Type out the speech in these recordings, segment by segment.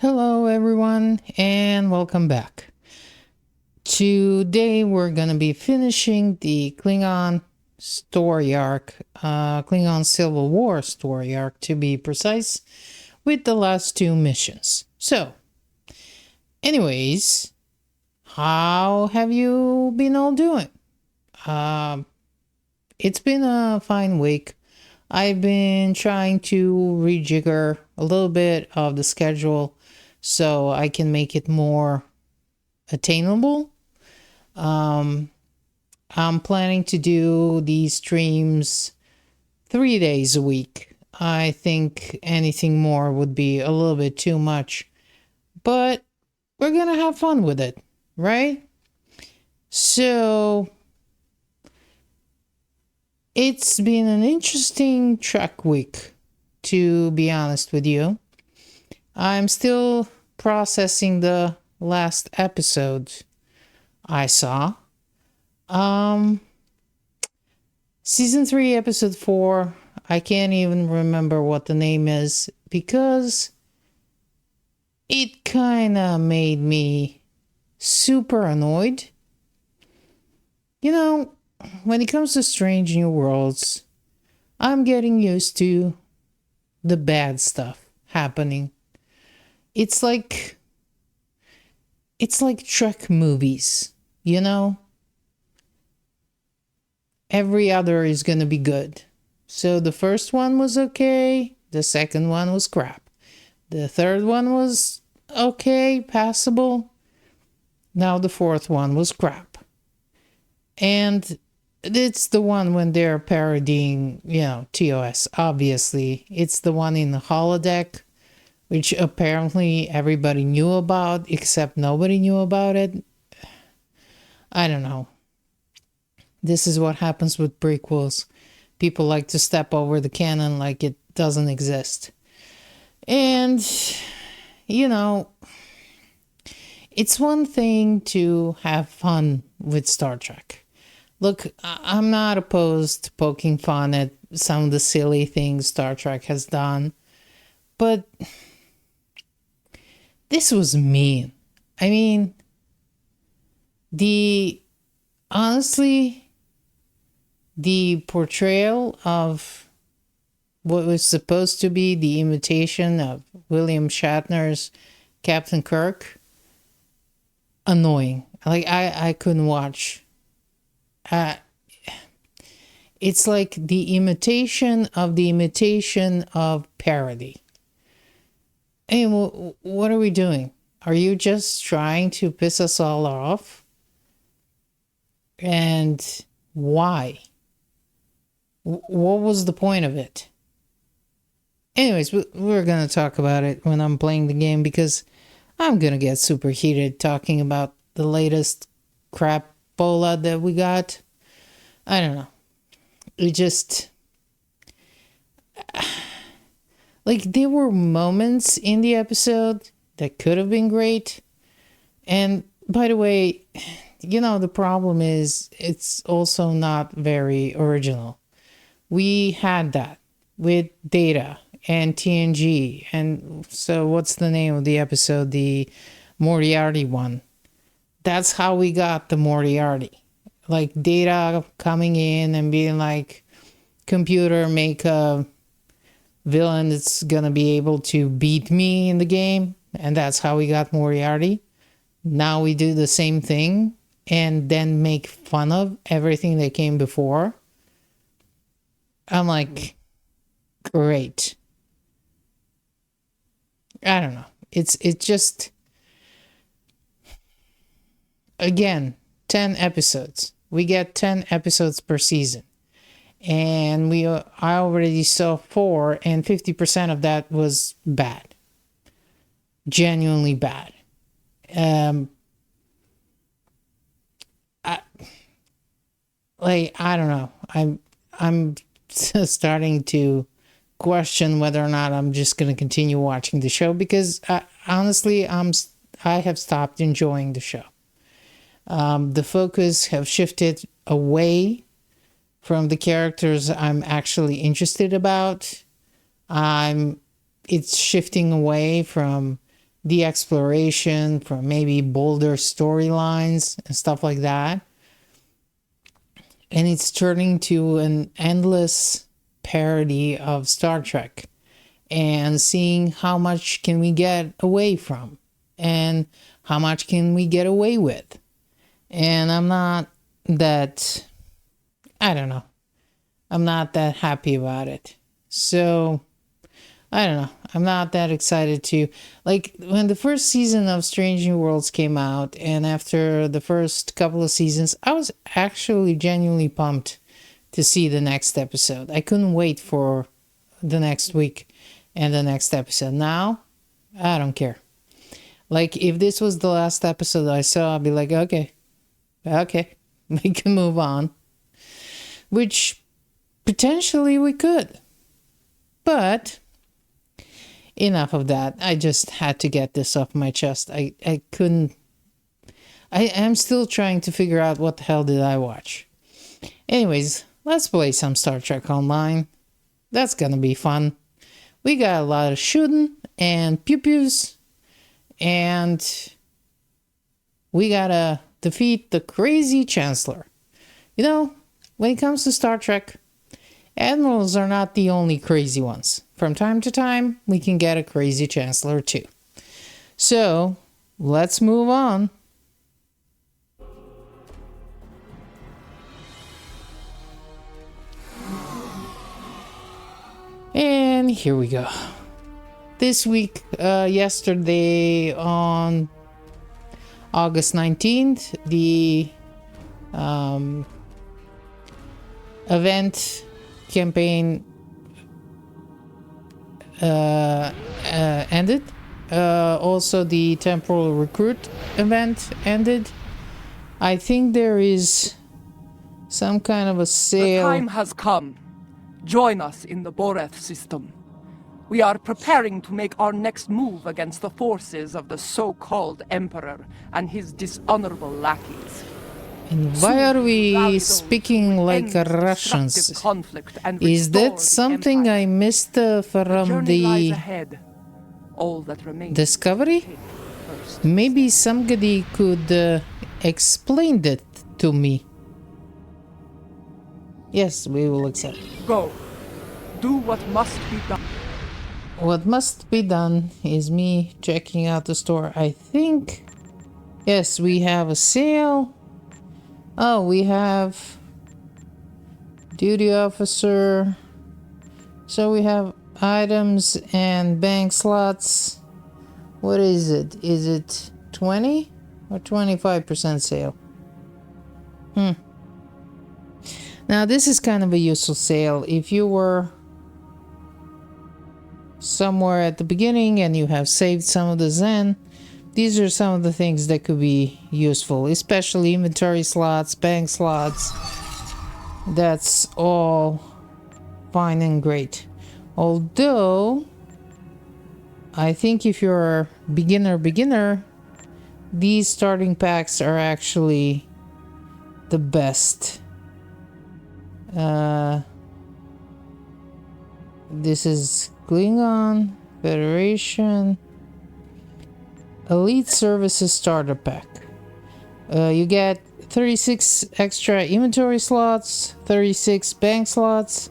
Hello, everyone, and welcome back. Today, we're going to be finishing the Klingon story arc, Klingon Civil War story arc to be precise, with the last two missions. So, anyways, how have you been all doing? It's been a fine week. I've been trying to rejigger a little bit of the schedule so I can make it more attainable. I'm planning to do these streams 3 days a week. I think anything more would be a little bit too much, but we're gonna have fun with it, right? So it's been an interesting Trek week, to be honest with you. I'm still processing the last episode I saw. Season 3, episode 4, I can't even remember what the name is because it kind of made me super annoyed. You know, when it comes to Strange New Worlds, I'm getting used to the bad stuff happening. It's like Trek movies, you know? Every other is gonna be good. So the first one was okay, the second one was crap. The third one was okay, passable. Now the fourth one was crap. And it's the one when they're parodying, TOS, obviously. It's the one in the holodeck, which apparently everybody knew about, except nobody knew about it. I don't know. This is what happens with prequels. People like to step over the canon like it doesn't exist. And, it's one thing to have fun with Star Trek. Look, I'm not opposed to poking fun at some of the silly things Star Trek has done, but this was mean. I mean, honestly, the portrayal of what was supposed to be the imitation of William Shatner's Captain Kirk, annoying. Like, I couldn't watch. It's like the imitation of parody. Hey, what are we doing? Are you just trying to piss us all off? And why? What was the point of it? Anyways, we're going to talk about it when I'm playing the game because I'm going to get super heated talking about the latest crapola that we got. I don't know. It just... Like, there were moments in the episode that could have been great. And, by the way, the problem is it's also not very original. We had that with Data and TNG. And so what's the name of the episode? The Moriarty one. That's how we got the Moriarty. Like, Data coming in and being like, computer, make a villain that's gonna be able to beat me in the game, and that's how we got Moriarty. Now we do the same thing and then make fun of everything that came before. I'm like, great. I don't know. It's just, again, 10 episodes. We get 10 episodes per season. And I already saw 4, and 50% of that was bad. Genuinely bad. I don't know. I'm starting to question whether or not I'm just going to continue watching the show because honestly, I have stopped enjoying the show. The focus have shifted away from the characters I'm actually interested about. It's shifting away from the exploration, from maybe bolder storylines and stuff like that. And it's turning to an endless parody of Star Trek, and seeing how much can we get away from and how much can we get away with. And I'm not that, I don't know, I'm not that happy about it. So I don't know, I'm not that excited to, like, when the first season of Strange New Worlds came out, and after the first couple of seasons, I was actually genuinely pumped to see the next episode. I couldn't wait for the next week and the next episode. Now, I don't care. Like, if this was the last episode I saw, I'd be like, okay, we can move on. Which, potentially we could. But enough of that. I just had to get this off my chest. I couldn't. I am still trying to figure out what the hell did I watch. Anyways, let's play some Star Trek Online. That's gonna be fun. We got a lot of shooting and pew-pews, and we gotta defeat the crazy Chancellor. You know, when it comes to Star Trek, admirals are not the only crazy ones. From time to time, we can get a crazy Chancellor too. So, let's move on. And here we go. This week, yesterday on August 19th, the event campaign ended. Also, the temporal recruit event ended. I think there is some kind of a sale. The time has come. Join us in the Boreth system. We are preparing to make our next move against the forces of the so-called Emperor and his dishonorable lackeys. And why are we speaking like Russians? Is that something I missed from the Discovery? Maybe somebody could explain that to me. Yes, we will accept. Go. Do what must be done. What must be done is me checking out the store. I think... Yes, we have a sale. Oh, we have... Duty officer. So we have items and bank slots. What is it? Is it 20 or 25% sale? Now, this is kind of a useful sale. If you were somewhere at the beginning and you have saved some of the Zen, these are some of the things that could be useful, especially inventory slots, bank slots. That's all fine and great. Although, I think if you're a beginner, these starting packs are actually the best. This is Klingon Federation Elite Services Starter Pack. You get 36 extra inventory slots, 36 bank slots,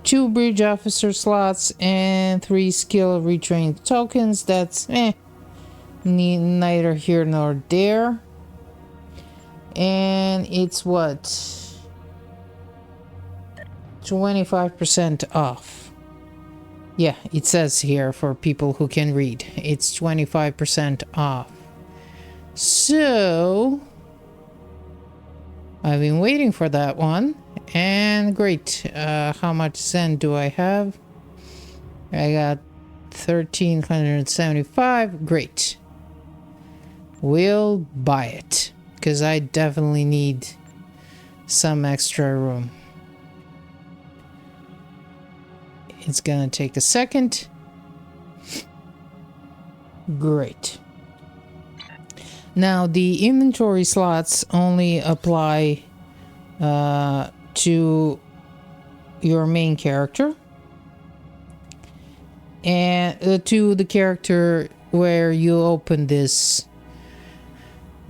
2 bridge officer slots, and 3 skill retrained tokens. That's neither here nor there. And it's what? 25% off. Yeah, it says here for people who can read. It's 25% off. So, I've been waiting for that one. And great. How much Zen do I have? I got 1,375. Great. We'll buy it. Because I definitely need some extra room. It's gonna take a second. Great. Now, the inventory slots only apply to your main character and to the character where you open this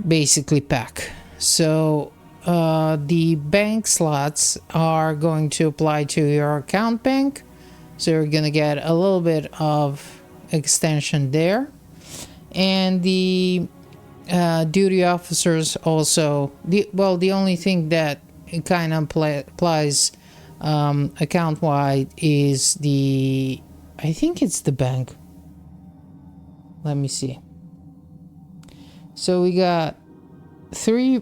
basically pack. So the bank slots are going to apply to your account bank, so you're gonna get a little bit of extension there. And the duty officers also, the only thing that it kind of applies account wide is I think it's the bank. Let me see. So we got 3.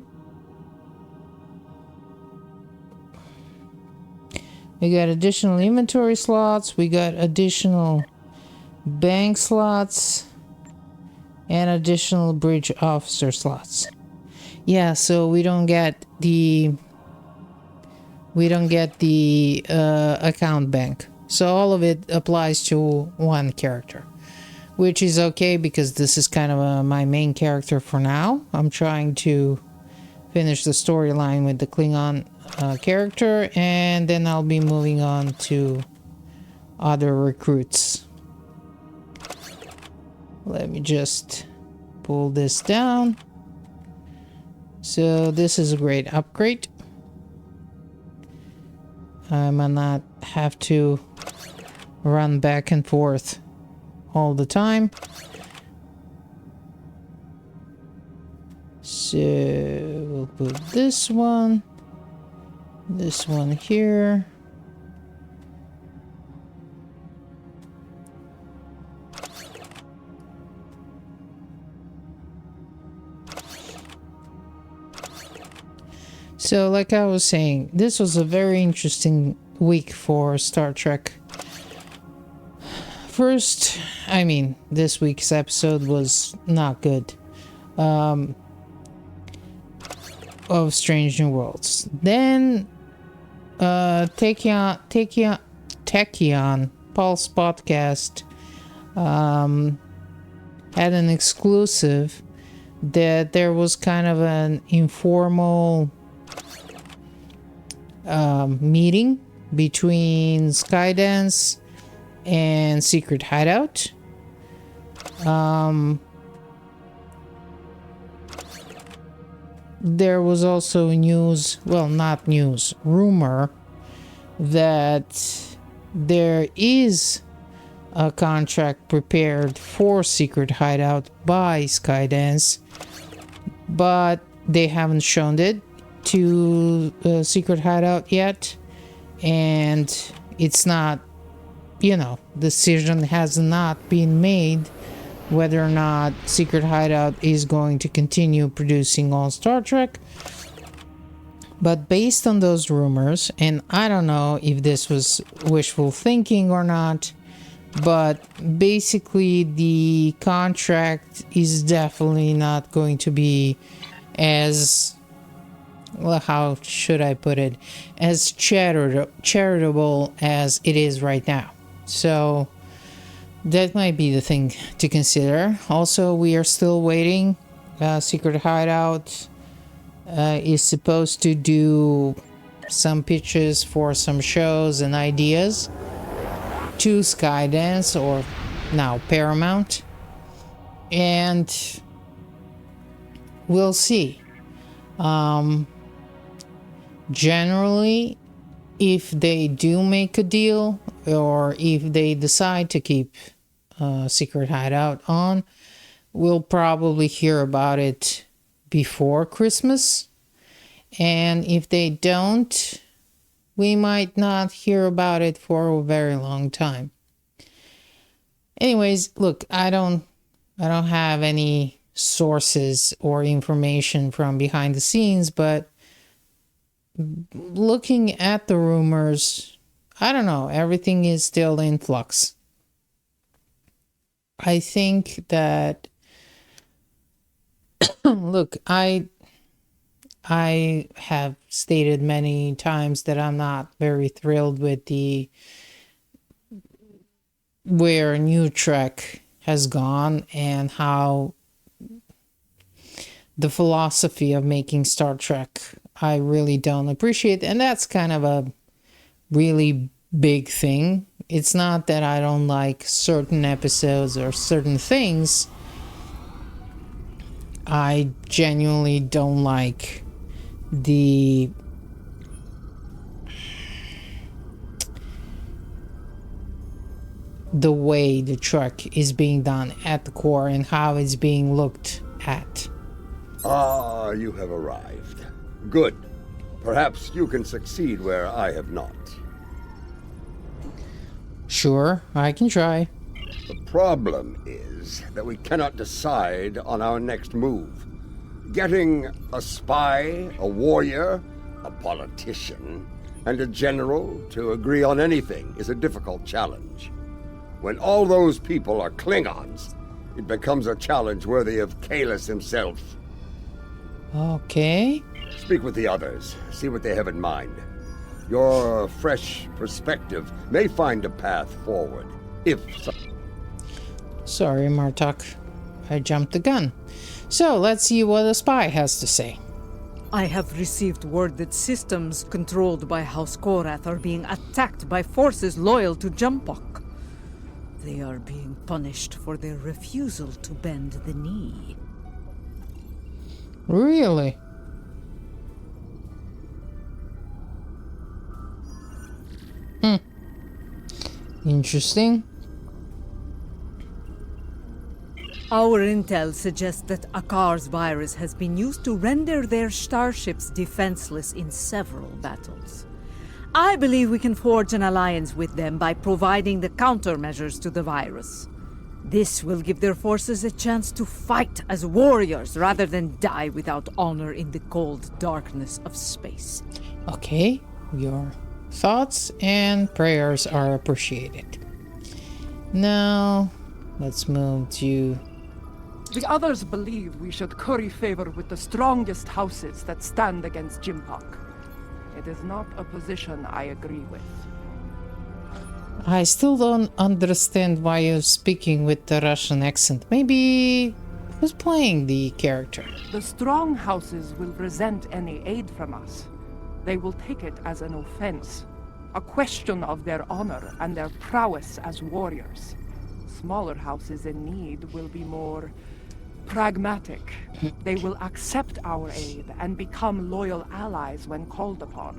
We got additional inventory slots. We got additional bank slots and additional bridge officer slots. Yeah, so we don't get the account bank. So all of it applies to one character, which is okay because this is kind of my main character for now. I'm trying to finish the storyline with the Klingon character, and then I'll be moving on to other recruits. Let me just pull this down. So this is a great upgrade. I might not have to run back and forth all the time. So we'll put this one here. So like I was saying, this was a very interesting week for Star Trek. First, I mean, this week's episode was not good. Of Strange New Worlds. Then Tachyon Pulse Podcast had an exclusive that there was kind of an informal meeting between Skydance and Secret Hideout. There was also rumor that there is a contract prepared for Secret Hideout by Skydance, but they haven't shown it to Secret Hideout yet, and it's not, decision has not been made whether or not Secret Hideout is going to continue producing all Star Trek. But based on those rumors, and I don't know if this was wishful thinking or not, but basically the contract is definitely not going to be as, well, how should I put it, as charitable as it is right now. So that might be the thing to consider. Also, we are still waiting. Secret Hideout is supposed to do some pitches for some shows and ideas to Skydance, or now Paramount. And we'll see. Generally, if they do make a deal, or if they decide to keep Secret Hideout on, we'll probably hear about it before Christmas. And if they don't, we might not hear about it for a very long time. Anyways, look, I don't have any sources or information from behind the scenes, but looking at the rumors, I don't know, everything is still in flux. I think that look, I have stated many times that I'm not very thrilled with where New Trek has gone and how the philosophy of making Star Trek I really don't appreciate, and that's kind of a really big thing It's not that I don't like certain episodes or certain things. I genuinely don't like the way the truck is being done at the core and how it's being looked at. Ah, you have arrived. Good. Perhaps you can succeed where I have not. Sure, I can try. The problem is that we cannot decide on our next move. Getting a spy, a warrior, a politician, and a general to agree on anything is a difficult challenge. When all those people are Klingons, it becomes a challenge worthy of Kahless himself. Okay. Speak with the others, see what they have in mind. Your fresh perspective may find a path forward, if so. Sorry, Martok. I jumped the gun. So, let's see what the spy has to say. I have received word that systems controlled by House Korath are being attacked by forces loyal to Jumpok. They are being punished for their refusal to bend the knee. Really? Interesting. Our intel suggests that Akar's virus has been used to render their starships defenseless in several battles. I believe we can forge an alliance with them by providing the countermeasures to the virus. This will give their forces a chance to fight as warriors rather than die without honor in the cold darkness of space. Okay, your thoughts and prayers are appreciated. Now, let's move to... The others believe we should curry favor with the strongest houses that stand against Jimpok. It is not a position I agree with. I still don't understand why you're speaking with the Russian accent. Maybe... who's playing the character? The strong houses will resent any aid from us. They will take it as an offense, a question of their honor and their prowess as warriors. Smaller houses in need will be more pragmatic. They will accept our aid and become loyal allies when called upon.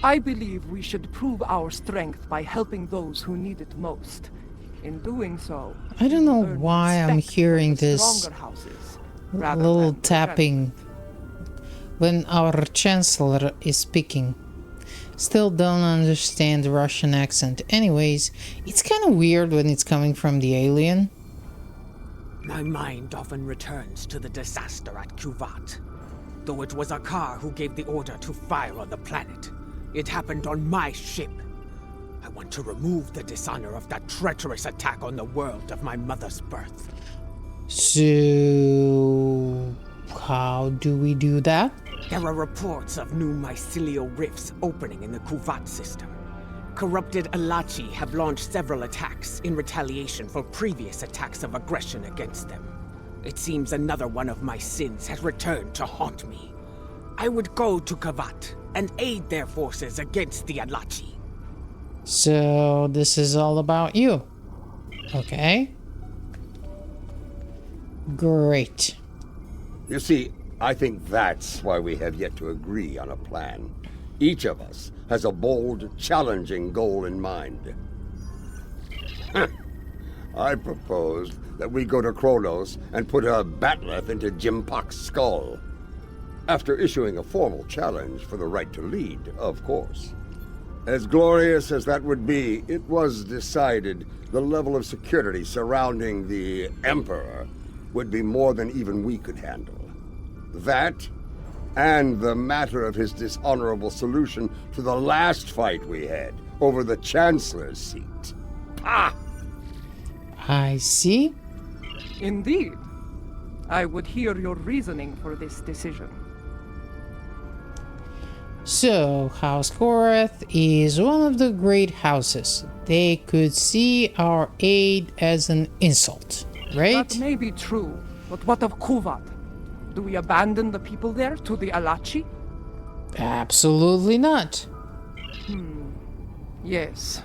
I believe we should prove our strength by helping those who need it most. In doing so, I don't know earn why I'm respect hearing from the this stronger houses, rather little than tapping when our chancellor is speaking. Still don't understand the Russian accent. Anyways, it's kind of weird when it's coming from the alien. My mind often returns to the disaster at Kuvat. Though it was Akar who gave the order to fire on the planet, it happened on my ship. I want to remove the dishonor of that treacherous attack on the world of my mother's birth. So... how do we do that? There are reports of new mycelial rifts opening in the Kuvat system. Corrupted Alachi have launched several attacks in retaliation for previous attacks of aggression against them. It seems another one of my sins has returned to haunt me. I would go to Kuvat and aid their forces against the Alachi. So this is all about you. Okay. Great. You see, I think that's why we have yet to agree on a plan. Each of us has a bold, challenging goal in mind. I propose that we go to Kronos and put a batleth into Jimpok's skull. After issuing a formal challenge for the right to lead, of course. As glorious as that would be, it was decided the level of security surrounding the Emperor would be more than even we could handle. That, and the matter of his dishonorable solution to the last fight we had over the Chancellor's seat. Ah! I see. Indeed. I would hear your reasoning for this decision. So, House Korath is one of the great houses. They could see our aid as an insult, right? That may be true, but what of Kuvat? Do we abandon the people there to the Alachi? Absolutely not. Yes.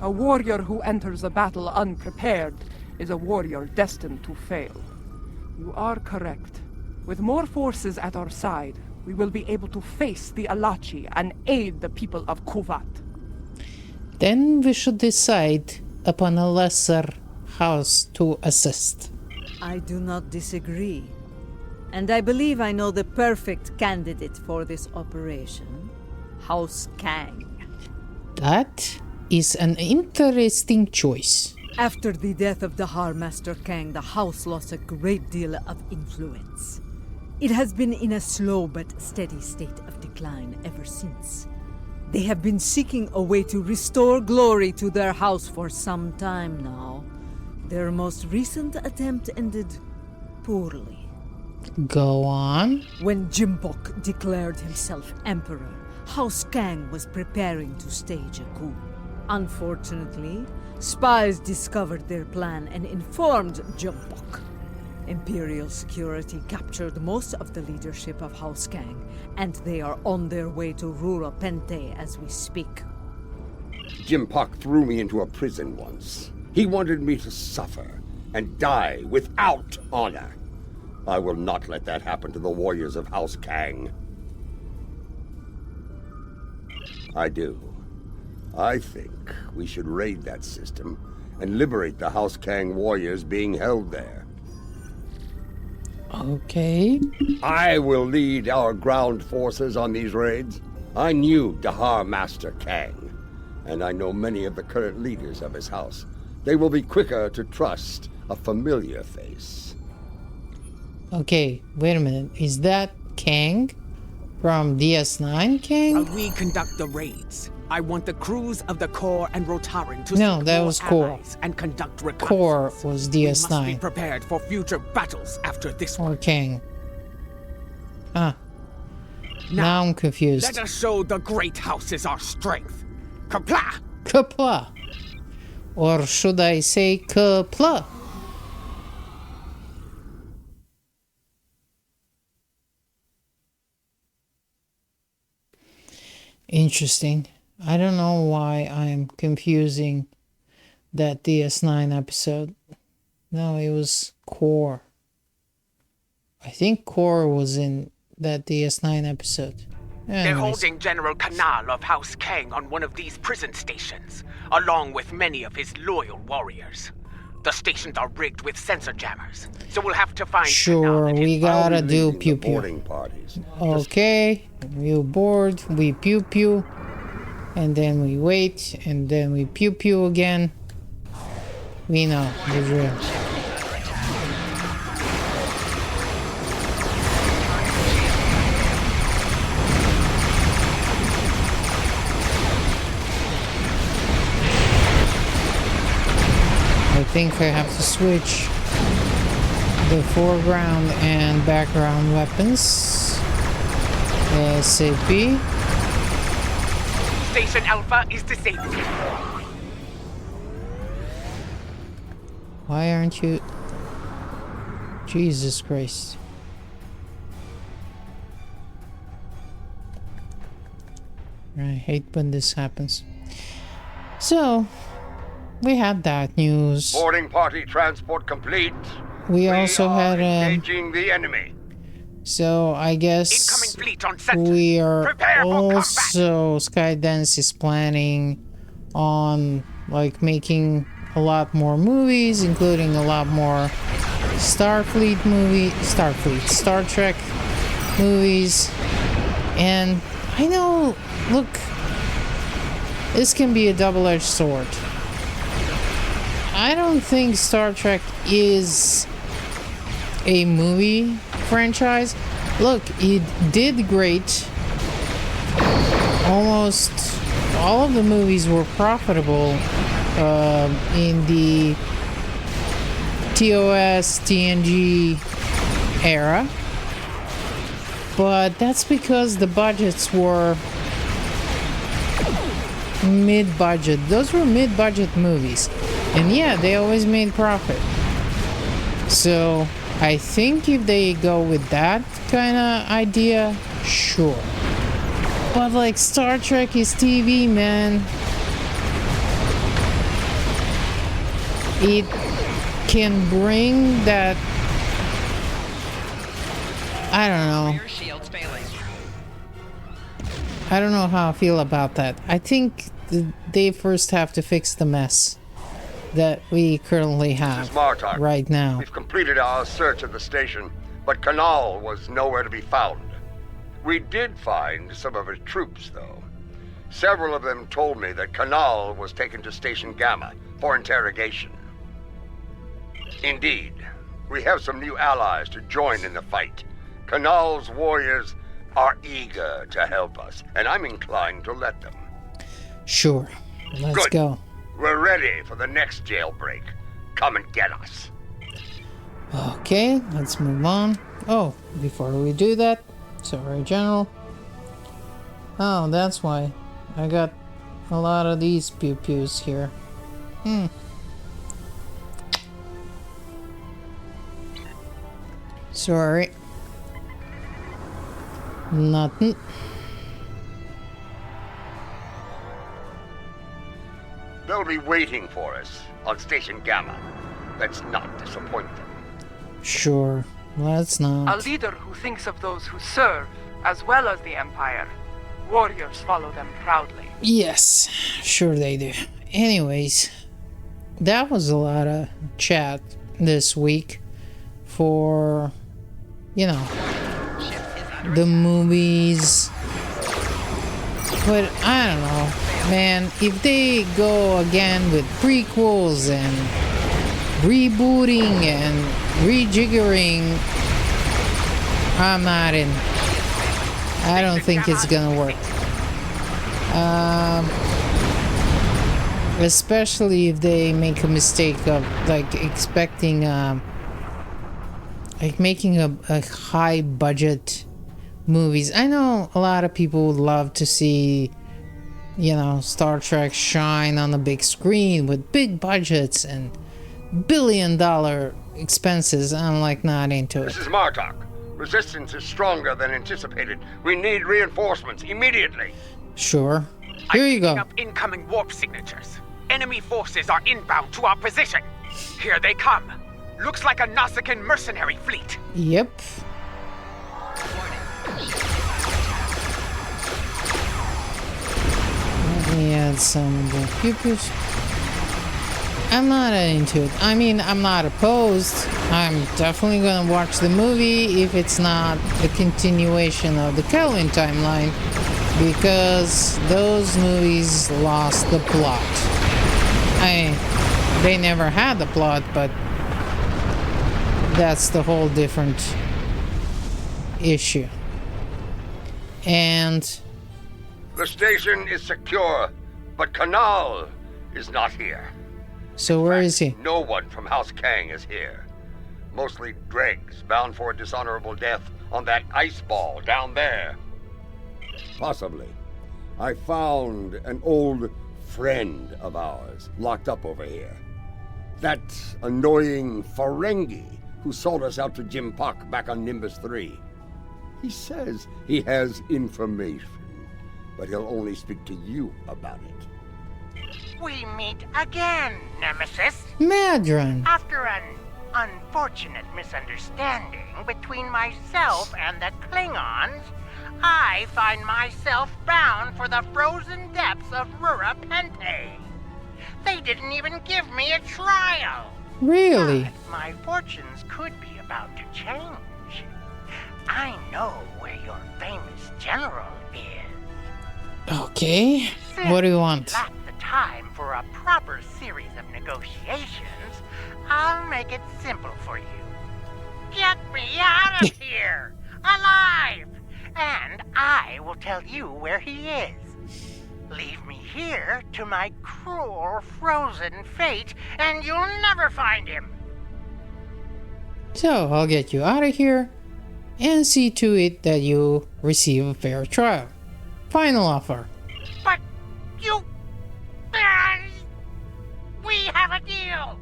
A warrior who enters a battle unprepared is a warrior destined to fail. You are correct. With more forces at our side, we will be able to face the Alachi and aid the people of Kuvat. Then we should decide upon a lesser house to assist. I do not disagree. And I believe I know the perfect candidate for this operation. House Kang. That is an interesting choice. After the death of the Master Kang, the house lost a great deal of influence. It has been in a slow but steady state of decline ever since. They have been seeking a way to restore glory to their house for some time now. Their most recent attempt ended poorly. Go on. When Jimbok declared himself emperor, House Kang was preparing to stage a coup. Unfortunately, spies discovered their plan and informed Jimbok. Imperial security captured most of the leadership of House Kang, and they are on their way to Rura Pente as we speak. Jim Puck threw me into a prison once. He wanted me to suffer and die without honor. I will not let that happen to the warriors of House Kang. I do. I think we should raid that system and liberate the House Kang warriors being held there. Okay. I will lead our ground forces on these raids. I knew Dahar Master Kang, and I know many of the current leaders of his house. They will be quicker to trust a familiar face. Okay, wait a minute. Is that Kang from DS9 Kang? While we conduct the raids, I want the crews of the Core and Rotaran to No, seek that more was Core. allies and conduct reconnaissance. Core was We must be DS9. prepared for future battles after this one. Or Kang. Ah. Now I'm confused. Let us show the great houses our strength. Kapla! Kapla. Or should I say Kapla? Interesting. I don't know why I'm confusing that DS9 episode. No, it was Core. I think Core was in that DS9 episode. They're Anyways. holding General Kanal of House Kang on one of these prison stations, along with many of his loyal warriors. The stations are rigged with sensor jammers, so we'll have to find Sure, Kanal and his we gotta I'll be do leading pew the pew. boarding parties. Okay, you board, we pew pew, and then we wait, and then we pew pew again. We know the drill. I think I have to switch the foreground and background weapons. SAP. Station Alpha is disabled. Why aren't you? Jesus Christ. I hate when this happens. So, we had that news. Boarding party transport complete. We also are had engaging the enemy. so I guess Incoming fleet on center. we are Prepare for combat. also Skydance is planning on like making a lot more movies, including a lot more Star Trek movies. And I know, look, this can be a double-edged sword. I don't think Star Trek is a movie franchise. Look, it did great. Almost all of the movies were profitable in the TOS, TNG era. But that's because the budgets were mid-budget. Those were mid-budget movies. And yeah, they always made profit. So I think if they go with that kind of idea, sure. But like Star Trek is TV, man. it can bring that. I don't know. Rear shield's failing. I don't know how I feel about that. I think they first have to fix the mess that we currently have Martok. right now. We've completed our search of the station, but Kanal was nowhere to be found. We did find some of his troops, though. Several of them told me that Kanal was taken to Station Gamma for interrogation. Indeed, we have some new allies to join in the fight. Kanal's warriors are eager to help us, and I'm inclined to let them. Sure. Let's Good. go. We're ready for the next jailbreak. Come and get us. Okay, let's move on. Oh, before we do that, sorry, General. Oh, that's why I got a lot of these pew-pews here. Sorry. Nothing. They'll be waiting for us on Station Gamma. Let's not disappoint them. Sure, let's A not. leader who thinks of those who serve, as well as the Empire. Warriors follow them proudly. Yes, sure they do. Anyways, that was a lot of chat this week for, you know, the movies. But I don't know, man, if they go again with prequels and rebooting and rejiggering, I'm not in. I don't think it's gonna work. Especially if they make a mistake of like expecting like making a high budget movies. I know a lot of people would love to see, you know, Star Trek shine on the big screen with big budgets and billion-dollar expenses. I'm like not into it. This is Martok. Resistance is stronger than anticipated. We need reinforcements immediately. Sure. Here you Picking go. up incoming warp signatures. Enemy forces are inbound to our position. Here they come. Looks like a Nausicaan mercenary fleet. Yep. Let me add some of the pupils. I'm not into it. I mean, I'm not opposed. I'm definitely gonna watch the movie if it's not the continuation of the Kelvin timeline, because those movies lost the plot. They never had the plot, but that's the whole different issue. And The station is secure, but Kanal is not here. so where is he? No one from House Kang is here. Mostly dregs bound for a dishonorable death on that ice ball down there. Possibly. I found an old friend of ours locked up over here. That annoying Ferengi who sold us out to Jim Puck back on Nimbus 3. He says he has information, but he'll only speak to you about it. We meet again, Nemesis. Madron. After an unfortunate misunderstanding between myself and the Klingons, I find myself bound for the frozen depths of Rura Pente. They didn't even give me a trial. Really? But my fortunes could be about to change. I know where your famous general is. Okay. What do you want? Lack the time for a proper series of negotiations, I'll make it simple for you. Get me out of here, alive, and I will tell you where he is. Leave me here to my cruel, frozen fate, and you'll never find him. So I'll get you out of here and see to it that you receive a fair trial. Final offer. But you... We have a deal.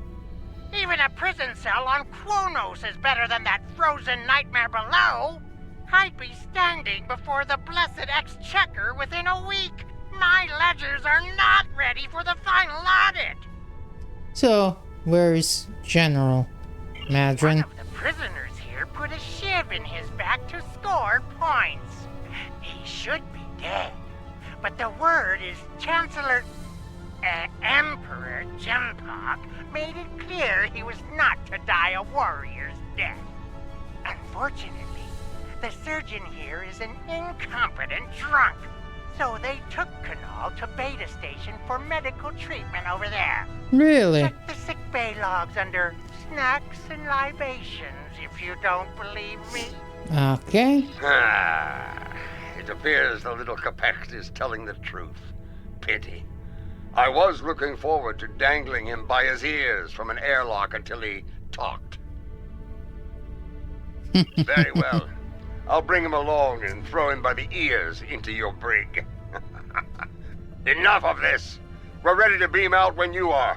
Even a prison cell on Kronos is better than that frozen nightmare below. I'd be standing before the blessed exchequer within a week. My ledgers are not ready for the final audit. So Where is General One Madron? of the prisoners here put a shiv in his back to score points. He should be dead, but the word is Emperor Jempak made it clear he was not to die a warrior's death. Unfortunately, the surgeon here is an incompetent drunk, so they took Kanal to Beta Station for medical treatment over there. Really? Check the sick bay logs under snacks and libations if you don't believe me. Okay. It appears the little Capect is telling the truth. Pity. I was looking forward to dangling him by his ears from an airlock until he talked. Very well. I'll bring him along and throw him by the ears into your brig. Enough of this! We're ready to beam out when you are.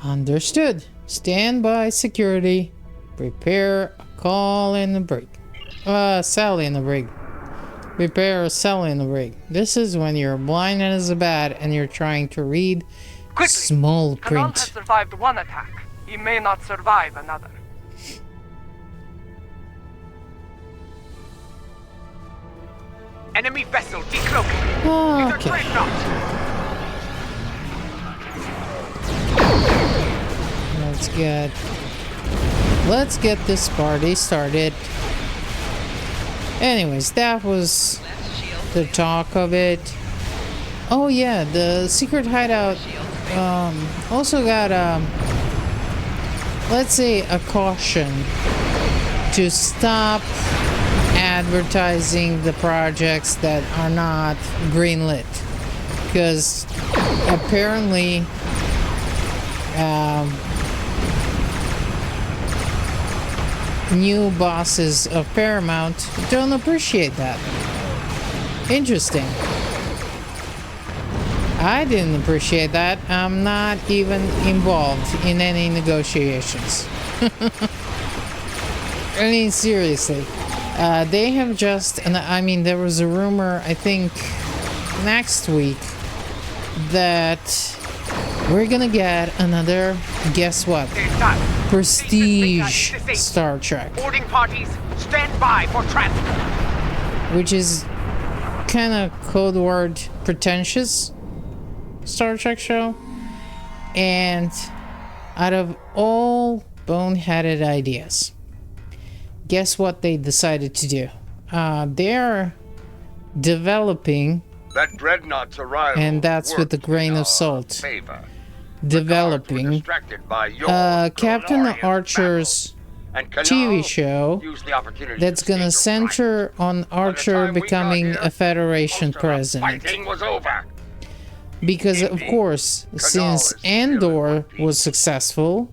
Understood. Stand by security. Prepare a call in the brig. Sally in the brig. Prepare a cell in the brig. This is when you're blind as a bat and you're trying to read Quickly! small Kanal has print. survived one attack. He may not survive another. Enemy vessel decloaking. It's a Okay. dreadnought. Let's get this party started. Anyways, that was the talk of it. Oh yeah, the secret hideout also got let's say a caution to stop advertising the projects that are not greenlit, because apparently new bosses of Paramount don't appreciate that. Interesting. I didn't appreciate that. I'm not even involved in any negotiations. I mean, seriously. They have just, and I mean, there was a rumor, I think, next week that we're gonna get another, guess what? Prestige Star Trek. Boarding parties, stand by for transfer. Which is kind of code word pretentious Star Trek show. And out of all boneheaded ideas, guess what they decided to do? They're developing, That dreadnought's arrival and that's with a worked grain in of our salt, favor. developing Distracted by your Captain glorious Archer's battle, and Kanal TV show used the opportunity that's to gonna stage a riot. center on Archer time we got becoming here, a Federation most of the president. Fighting was over. Because, of Indeed. course, since is still in Andor one piece. was successful,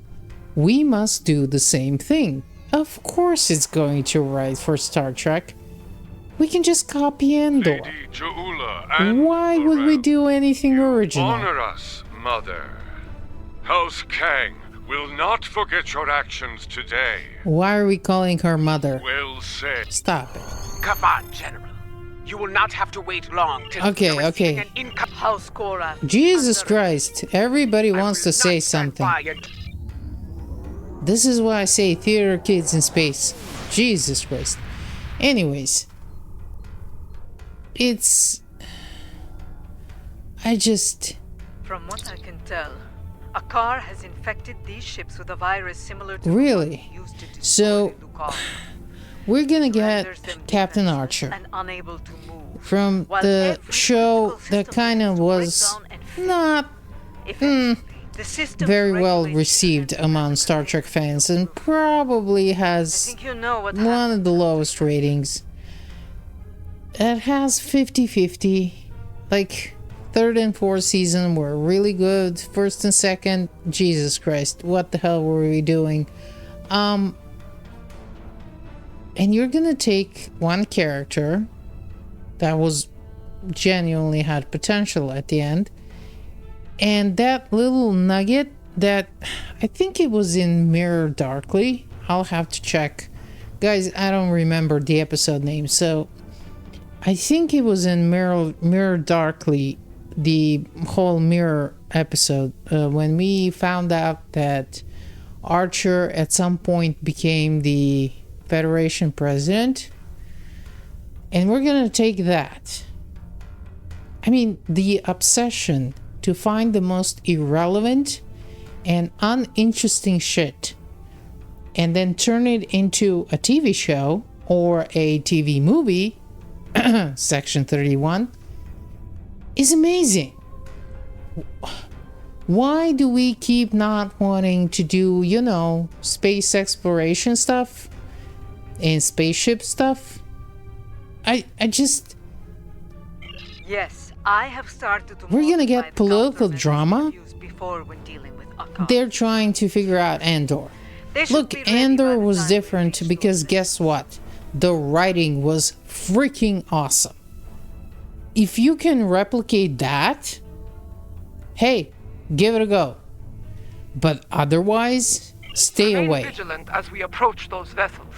we must do the same thing. Of course it's going to write for Star Trek. We can just copy Andor. Lady Jaula and Why would we Varel, do anything original? honor us, Mother. House Kang will not forget your actions today. Why are we calling her mother? Well said. Stop it. Come on, General. You will not have to wait long till Okay, you're receiving okay. an income. House Koran. Jesus Christ, everybody I wants will to say not stand something. by and- This is why I say theater kids in space. Jesus Christ. Anyways. From what I can tell, a car has infected these ships with a virus similar to Really? the one used to destroy So, Lucar. We're gonna get Renders them Captain defenseless Archer and unable to move. from While the every show critical that system kind of begins to break was down and fail. not Eventually, the system very well regulates received and among Star Trek fans and probably I has think you know what one of the lowest ratings. It has 50-50. Like, third and fourth season were really good. First and second, Jesus Christ, what the hell were we doing? And you're gonna take one character that was genuinely had potential at the end, and that little nugget that I think it was in Mirror Darkly. I'll have to check. Guys, I don't remember the episode name, so I think it was in Mirror Darkly, the whole mirror episode when we found out that Archer at some point became the Federation president. And we're gonna take that. I mean, the obsession to find the most irrelevant and uninteresting shit and then turn it into a TV show or a TV movie, Section 31, is amazing. Why do we keep not wanting to do, you know, space exploration stuff and spaceship stuff? I just... Yes, I have started to. We're gonna get political drama? Before when dealing with Akar. They're trying to figure out Andor. They should Look, be ready by Andor the was time different we reach because those guess what? The writing was freaking awesome. If you can replicate that, hey, give it a go. But otherwise, stay Remain away. vigilant as we approach those vessels.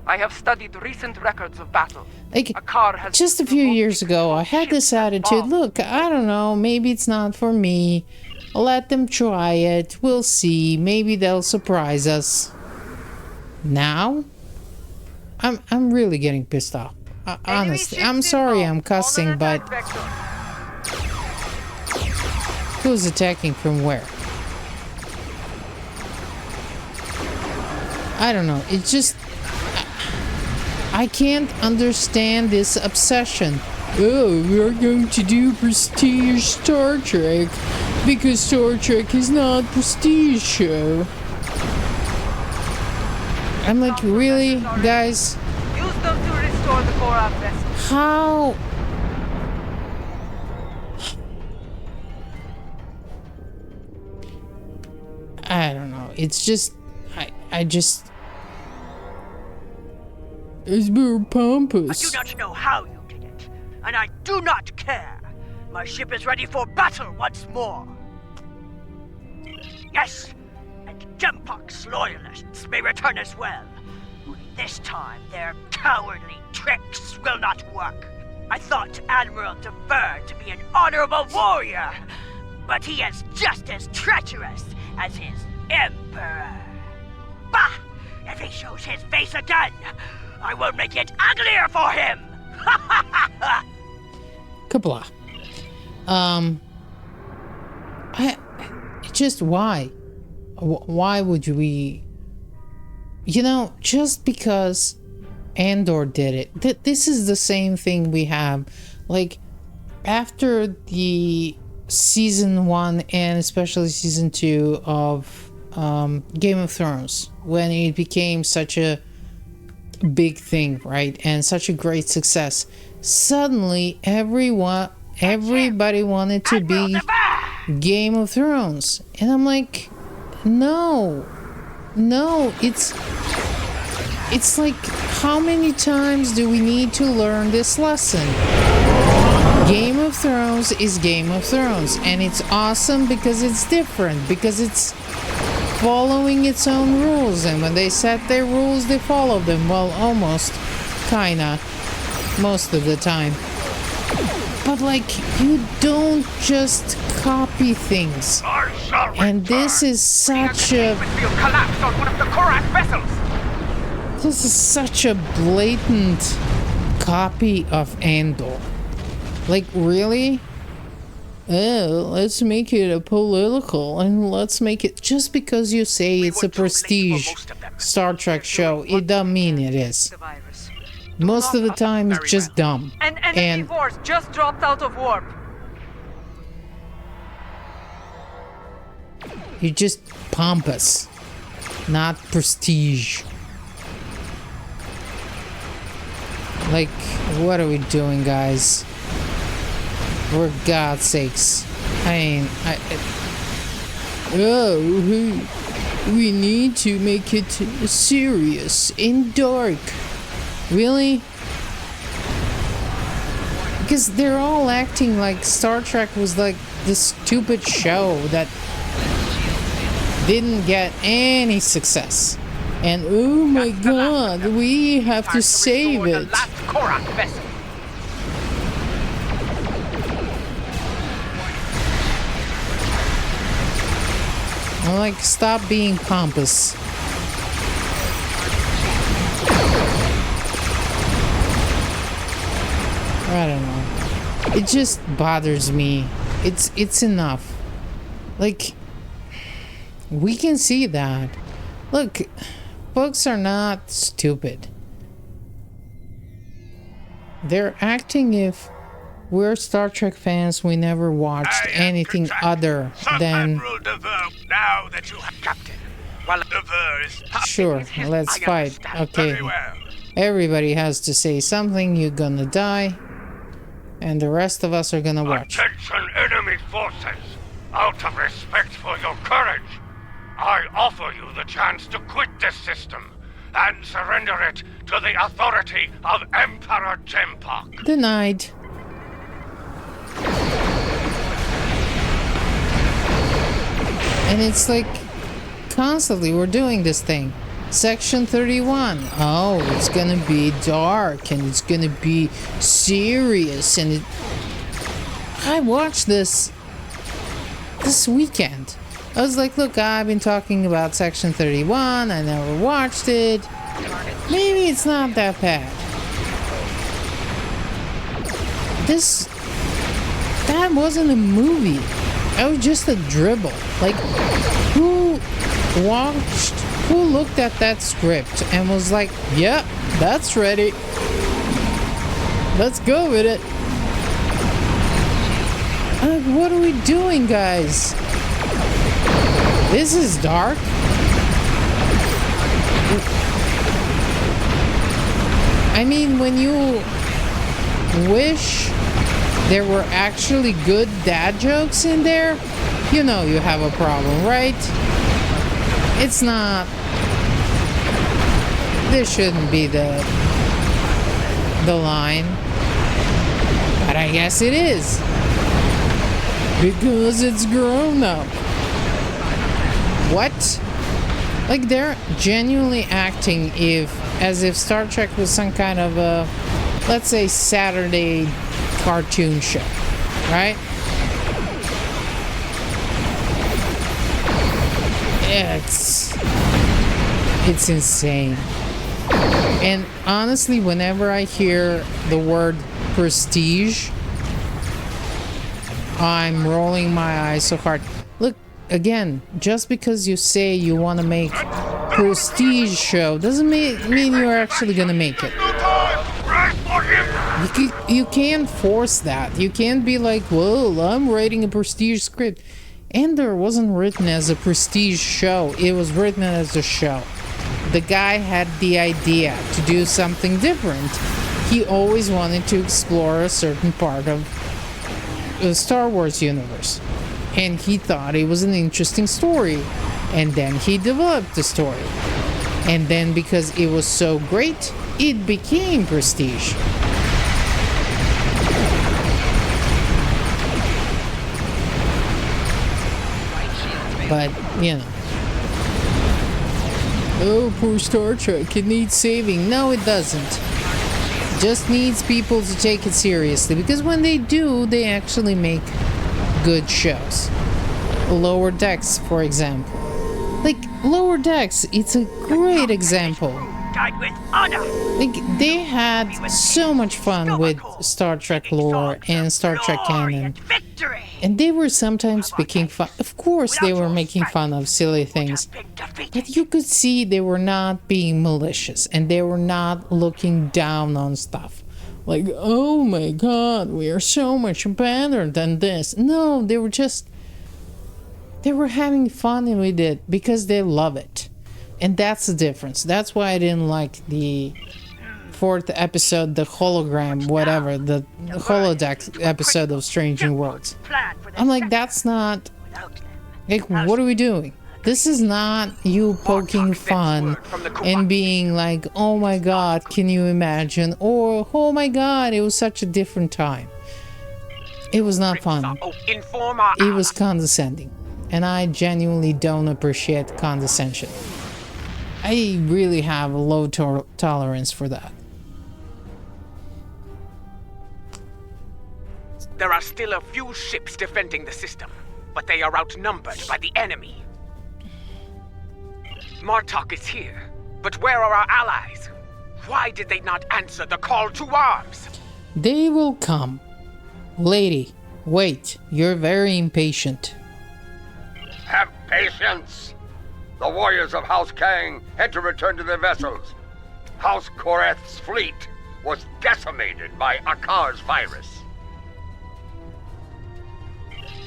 I have studied recent records of battle. Like, Akar has just a few years ago, I had ships this and attitude, bombs. look, I don't know, maybe it's not for me. Let them try it. We'll see. Maybe they'll surprise us. Now, I'm really getting pissed off. Honestly, I'm sorry I'm cussing, but who's attacking from where? I don't know. It's just I can't understand this obsession. Oh, we're going to do prestige Star Trek because Star Trek is not prestige show. I'm like, really, guys? Use them to restore the Korab vessel. How? I don't know. It's just, I just. It's more pompous. I do not know how you did it, and I do not care. My ship is ready for battle once more. Yes, and Gempox loyalists may return as well. Only this time, their cowardly tricks will not work. I thought Admiral Defer to be an honorable warrior, but he is just as treacherous as his Emperor. Bah! If he shows his face again, I will make it uglier for him! Kapla. Just why? Why would we? You know, just because Andor did it. This is the same thing we have. Like, after the season 1 and especially season 2 of Game of Thrones, when it became such a big thing, right, and such a great success, suddenly everybody wanted to be Game of Thrones, and I'm like, no, it's like, how many times do we need to learn this lesson? Game of Thrones is Game of Thrones, and it's awesome because it's different, because it's following its own rules, and when they set their rules, they follow them. Well, almost, kinda, most of the time. But like, you don't just copy things. And this is such a... collapsed on one of the Korak vessels. This is such a blatant copy of Andor. Like, really? Oh, let's make it a political, and let's make it... Just because you say it's a prestige Star Trek show, it doesn't mean it is. Most of the time, it's just dumb. An enemy force just dropped out of warp. You're just pompous, not prestige. Like, what are we doing, guys? For God's sakes. I mean, we need to make it serious and dark. Really? Because they're all acting like Star Trek was like this stupid show that didn't get any success. And oh my god, we have to save it. I'm like, stop being pompous. I don't know. It just bothers me. It's enough. Like, we can see that. Look, folks are not stupid. They're acting if we're Star Trek fans. We never watched anything other than... Admiral Dever, now that you have Captain, while Dever is... Sure, let's fight. Okay. Very well. Everybody has to say something. You're gonna die. And the rest of us are gonna watch. Attention enemy forces! Out of respect for your courage, I offer you the chance to quit this system and surrender it to the authority of Emperor Jempok. Denied. And it's like, constantly we're doing this thing. Section 31. Oh, it's gonna be dark and it's gonna be serious. And I watched this weekend. I was like, look, I've been talking about Section 31. I never watched it. Maybe it's not that bad. That wasn't a movie. That was just a dribble. Like, who looked at that script and was like, yep, that's ready. Let's go with it. What are we doing, guys? This is dark. I mean, when you wish there were actually good dad jokes in there, you know you have a problem, right? It's not... This shouldn't be the line. But I guess it is. Because it's grown up. What? Like, they're genuinely acting as if Star Trek was some kind of a, let's say, Saturday cartoon show, right? Yeah, it's insane. And honestly, whenever I hear the word prestige, I'm rolling my eyes so hard. Look, again, just because you say you want to make prestige show doesn't mean you're actually gonna make it. You can't force that. You can't be like, well, I'm writing a prestige script. Ender wasn't written as a prestige show. It was written as a show. The guy had the idea to do something different. He always wanted to explore a certain part of the Star Wars universe. And he thought it was an interesting story. And then he developed the story. And then because it was so great, it became prestige. But, you know. Oh, poor Star Trek, it needs saving. No, it doesn't. It just needs people to take it seriously. Because when they do, they actually make good shows. Lower Decks, for example. Like, Lower Decks, it's a great example. Died with honor. Like, they had so much fun with Star Trek lore and Star Trek canon. And they were sometimes making fun. Of course, they were making fun of silly things. But you could see they were not being malicious. And they were not looking down on stuff. Like, oh my god, we are so much better than this. No, they were just... They were having fun with it because they love it. And that's the difference. That's why I didn't like the 4th episode, the hologram, whatever, the holodeck episode of Strange New Worlds. I'm like, that's not... Like, what are we doing? This is not you poking fun and being like, oh my god, can you imagine? Or, oh my god, it was such a different time. It was not fun. It was condescending. And I genuinely don't appreciate condescension. I really have a low tolerance for that. There are still a few ships defending the system, but they are outnumbered by the enemy. Martok is here. But where are our allies? Why did they not answer the call to arms? They will come. Lady, wait. You're very impatient. Have patience. The warriors of House Kang had to return to their vessels. House Koreth's fleet was decimated by Akar's virus.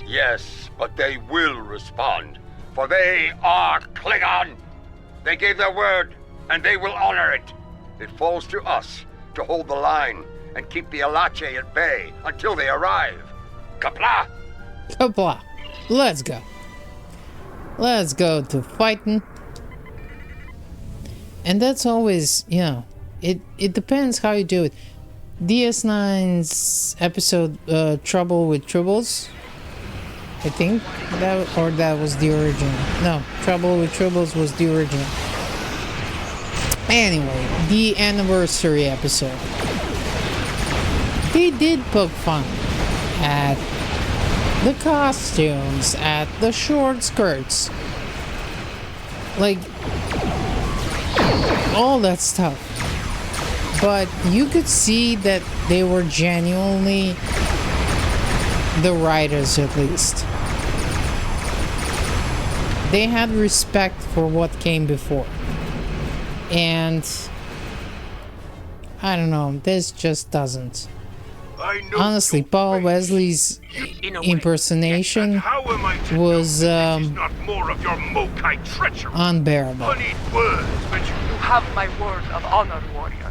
Yes, but they will respond, for they are Klingon. They gave their word, and they will honor it. It falls to us to hold the line and keep the Aletheia at bay until they arrive. Kapla! Kapla. Let's go. Let's go to fighting. And that's always, you know, it depends how you do it. DS9's episode, Trouble with Tribbles, I think, that was the original. No, Trouble with Tribbles was the original. Anyway, the anniversary episode. They did poke fun at the costumes, at the short skirts. Like, all that stuff. But you could see that they were genuinely, the writers at least, they had respect for what came before. And I don't know, this just doesn't. Honestly, Paul Wesley's impersonation was not more of your Mokai treachery. unbearable. I need words, but You have my word of honor, warrior.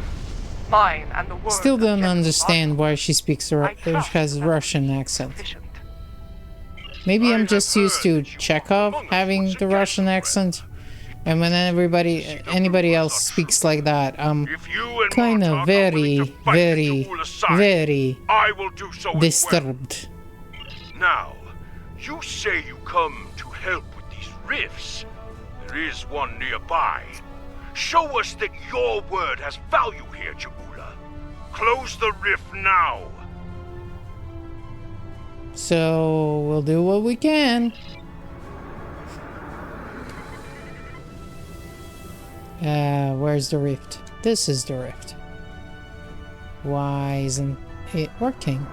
Mine and the word Still of don't General understand Markov. why she speaks has a Russian accent. Sufficient. Maybe I I'm have just used to heard you Chekhov among us having once the again, Russian friend. accent, and when anybody else speaks like that, I'm If you and kind Martok of are willing very, to fight very, Shaul aside, very I will do so as well. disturbed. Now, you say you come to help with these rifts. There is one nearby. Show us that your word has value here, Jabula. Close the rift now. So we'll do what we can. Where's the rift? This is the rift. Why isn't it working?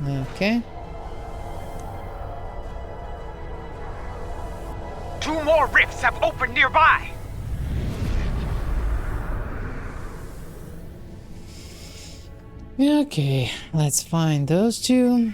Okay. 2 more rifts have opened nearby. Okay, let's find those two.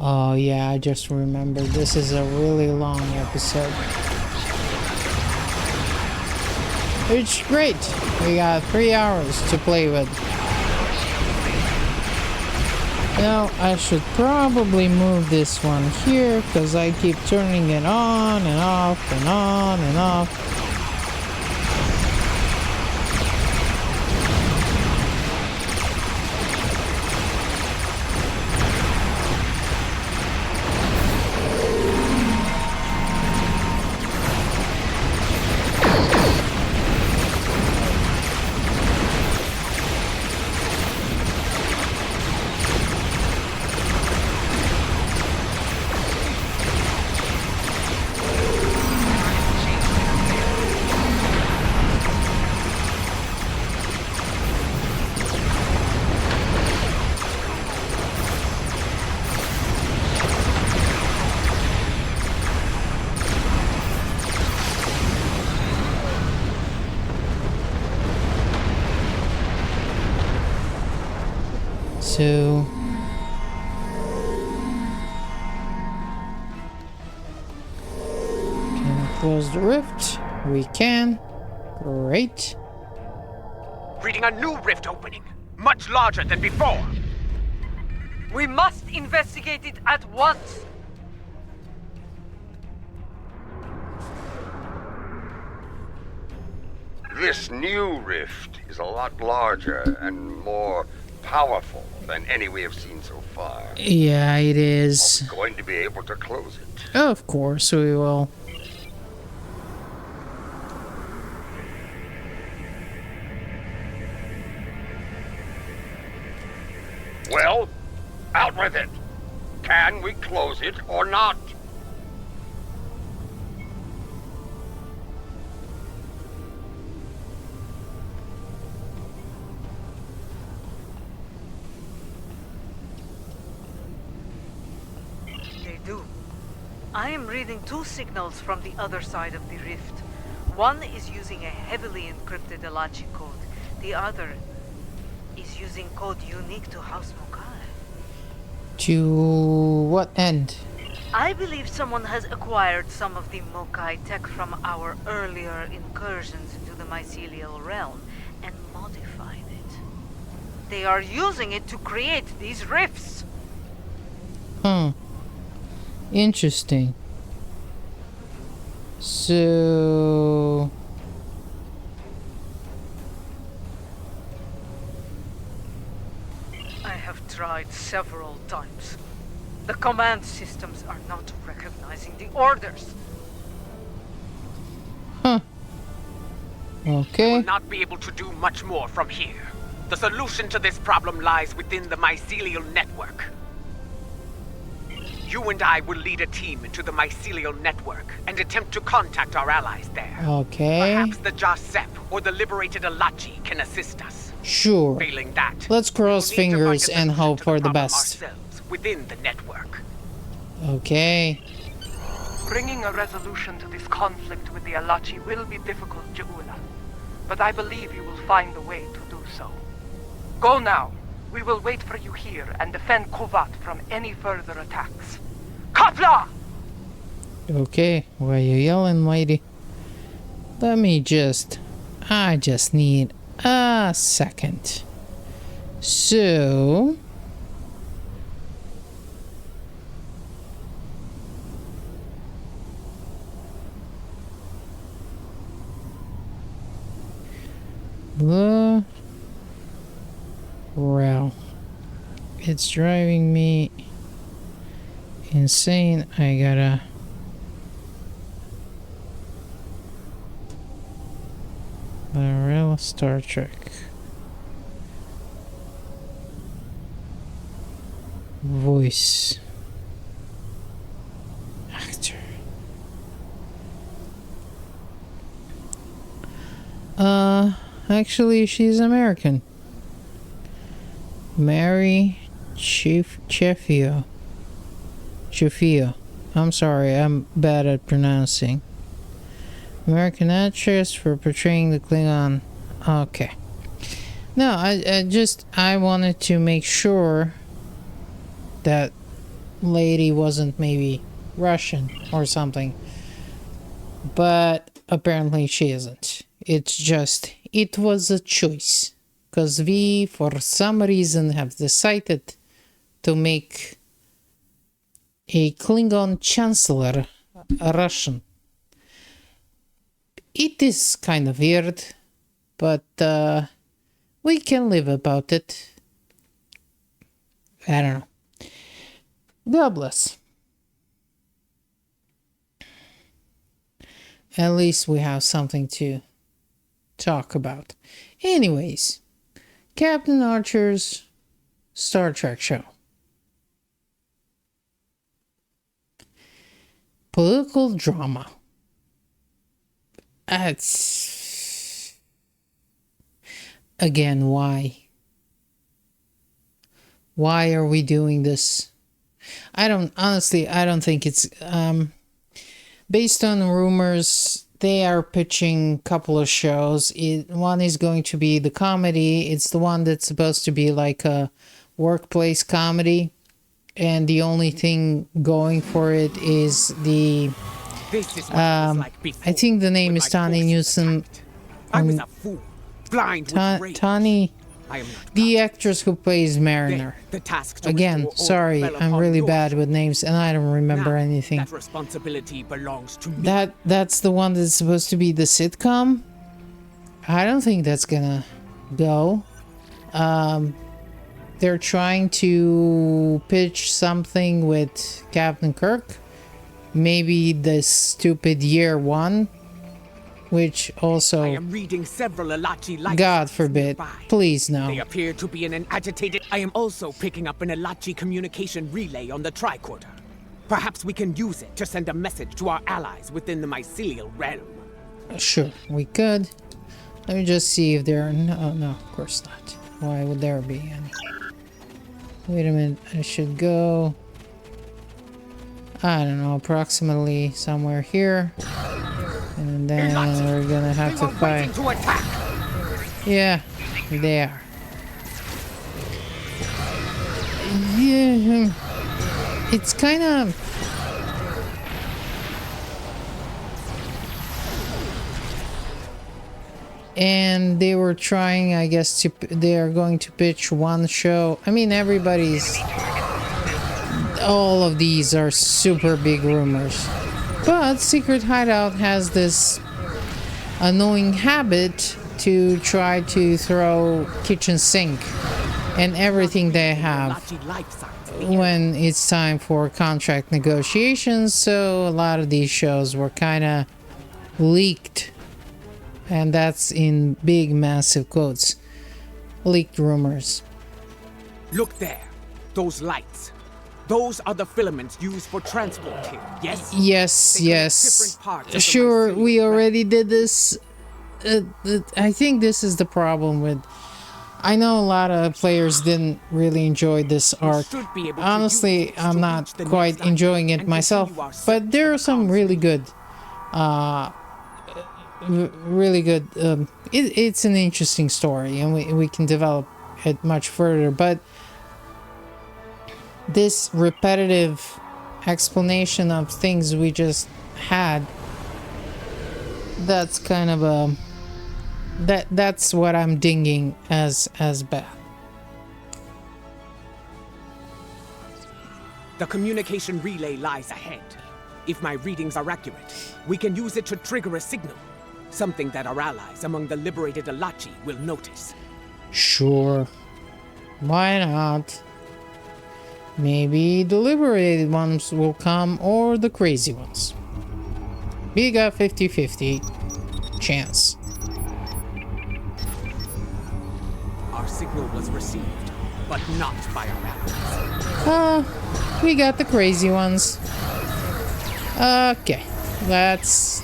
Oh yeah, I just remembered. This is a really long episode. It's great. We got 3 hours to play with. Now, I should probably move this one here because I keep turning it on and off and on and off. So... can we close the rift? We can. Great. Reading a new rift opening, much larger than before. We must investigate it at once. This new rift is a lot larger and more powerful than any we have seen so far. Yeah, it is. Are we going to be able to close it? Of course we will. Well, out with it. Can we close it or not? They do. I am reading 2 signals from the other side of the rift. One is using a heavily encrypted Alachi code. The other is using code unique to House Mokai. To what end? I believe someone has acquired some of the Mokai tech from our earlier incursions into the mycelial realm and modified it. They are using it to create these rifts. Huh. Interesting. So... I have tried several times. The command systems are not recognizing the orders. huh. We'll Okay. not be able to do much more from here. The solution to this problem lies within the mycelial network. You and I will lead a team into the mycelial network and attempt to contact our allies there. Okay. Perhaps the Jasep or the liberated Alachi can assist us. Sure. Failing that, Let's cross we'll need to find fingers a and solution hope to for the problem best. ourselves within the network. Okay. Bringing a resolution to this conflict with the Alachi will be difficult, Jaula. But I believe you will find a way to do so. Go now. We will wait for you here and defend Kovat from any further attacks. Kapla! Okay. Why are you yelling, lady? Let me just... I just need a second. So... Well, it's driving me insane. I gotta... The real Star Trek. Voice. Actor. Actually, she's American. Mary Chefio. I'm sorry, I'm bad at pronouncing. American actress for portraying the Klingon. Okay. No, I wanted to make sure that lady wasn't maybe Russian or something. But apparently she isn't. It's just, it was a choice. Because we, for some reason, have decided to make a Klingon Chancellor a Russian. It is kind of weird, but we can live about it. I don't know. God bless. At least we have something to talk about. Anyways, Captain Archer's Star Trek show. Political drama. That's... Again, why? Why are we doing this? I don't think it's... based on rumors, they are pitching a couple of shows. One is going to be the comedy. It's the one that's supposed to be like a workplace comedy, and the only thing going for it is the This is what it was like before, I think the name when is my Tani forces Newsom. attacked. I was a fool, blind with rage. Tani, I am not the God. actress who plays Mariner. Then the task to Again, restore order sorry, fell I'm upon really your bad with names and I don't remember Now, anything. That responsibility belongs to me. That's the one that's supposed to be the sitcom. I don't think that's gonna go. They're trying to pitch something with Captain Kirk. Maybe the stupid Year One, which I also, am reading several Alachi life God signs forbid, nearby. please They no. appear to be in an agitated. I am also picking up an Alachi communication relay on the tricorder. Perhaps we can use it to send a message to our allies within the mycelial realm. Sure, we could. Let me just see if there are no, of course not. Why would there be any? Wait a minute, I should go, I don't know, approximately somewhere here. And then we're gonna have They to were fight. waiting to attack. Yeah, they are. Yeah, it's kind of... And they were trying, I guess, they are going to pitch one show. I mean, all of these are super big rumors. But Secret Hideout has this annoying habit to try to throw kitchen sink and everything they have Alachi life signs. when it's time for contract negotiations. So a lot of these shows were kind of leaked, and that's in big massive quotes, leaked rumors. Look there. Those lights. Those are the filaments used for transport here. Yes? Yes, They connect yes, different parts of the sure, mycelium we realm. already did this. I think this is the problem with, I know a lot of players didn't really enjoy this arc. should be able to Honestly, use this I'm to not reach the quite next enjoying island it and myself, continue our search but there for are the some really console. good, really good. It's an interesting story, and we can develop it much further. But this repetitive explanation of things we just had, that's kind of a that's what I'm dinging as bad. The communication relay lies ahead. If my readings are accurate, we can use it to trigger a signal. Something that our allies among the liberated Alachi will notice. Sure, why not? Maybe the liberated ones will come, or the crazy ones. We got 50-50 chance. Our signal was received, but not by our allies. We got the crazy ones. Okay, that's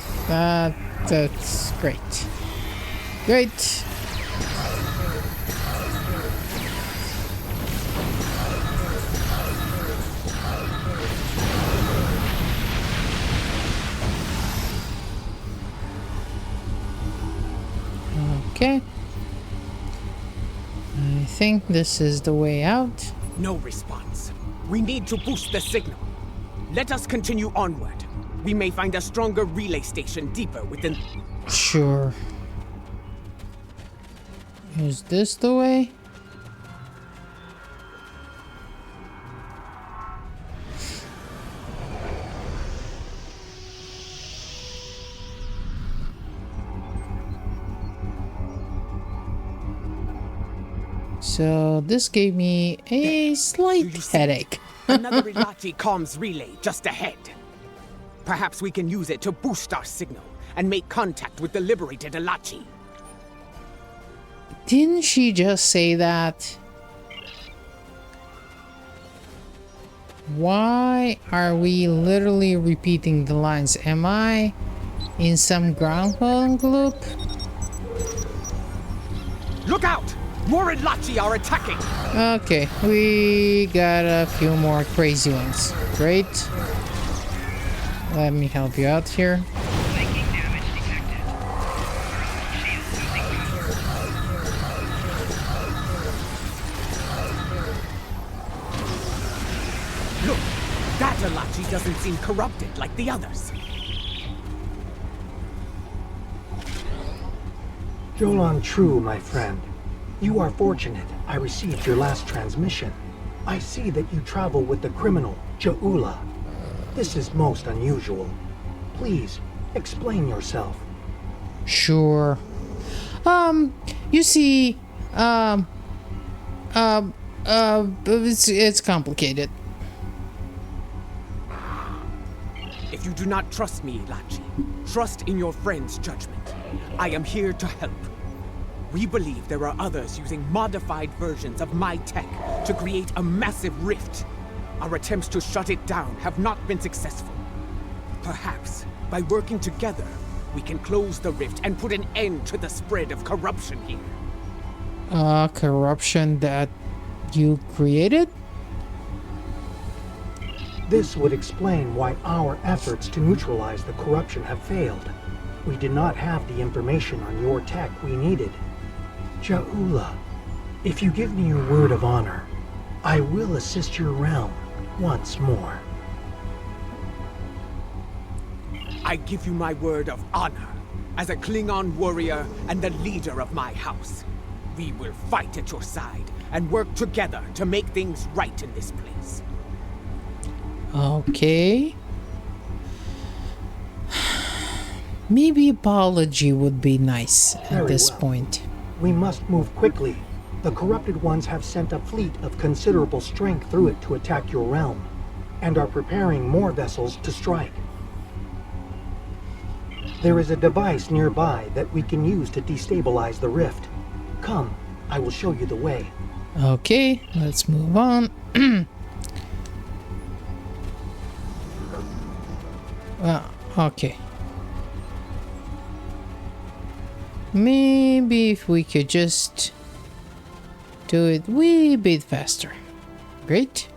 great. Great. Okay. I think this is the way out. No response. We need to boost the signal. Let us continue onward. We may find a stronger relay station deeper within. Sure. Is this the way? So this gave me a slight headache. Another Ilachi comms relay just ahead. Perhaps we can use it to boost our signal and make contact with the liberated Ilachi. Didn't she just say that? Why are we literally repeating the lines? Am I in some groundhog loop? Look out! More Ilachi are attacking! Okay, we got a few more crazy ones. Great. Let me help you out here. doesn't seem corrupted like the others. Jolan True, my friend. You are fortunate I received your last transmission. I see that you travel with the criminal, Jaula. This is most unusual. Please, explain yourself. Sure. You see, it's complicated. If you do not trust me, Lachi, trust in your friend's judgment. I am here to help. We believe there are others using modified versions of my tech to create a massive rift. Our attempts to shut it down have not been successful. Perhaps, by working together, we can close the rift and put an end to the spread of corruption here. Corruption that you created? This would explain why our efforts to neutralize the corruption have failed. We did not have the information on your tech we needed. Jaula, if you give me your word of honor, I will assist your realm once more. I give you my word of honor. As a Klingon warrior and the leader of my house, we will fight at your side and work together to make things right in this place. Okay. Maybe apology would be nice at Very this well. point. We must move quickly. The corrupted ones have sent a fleet of considerable strength through it to attack your realm, and are preparing more vessels to strike. There is a device nearby that we can use to destabilize the rift. Come, I will show you the way. Okay, let's move on. Okay. Maybe if we could just do it wee bit faster. Great.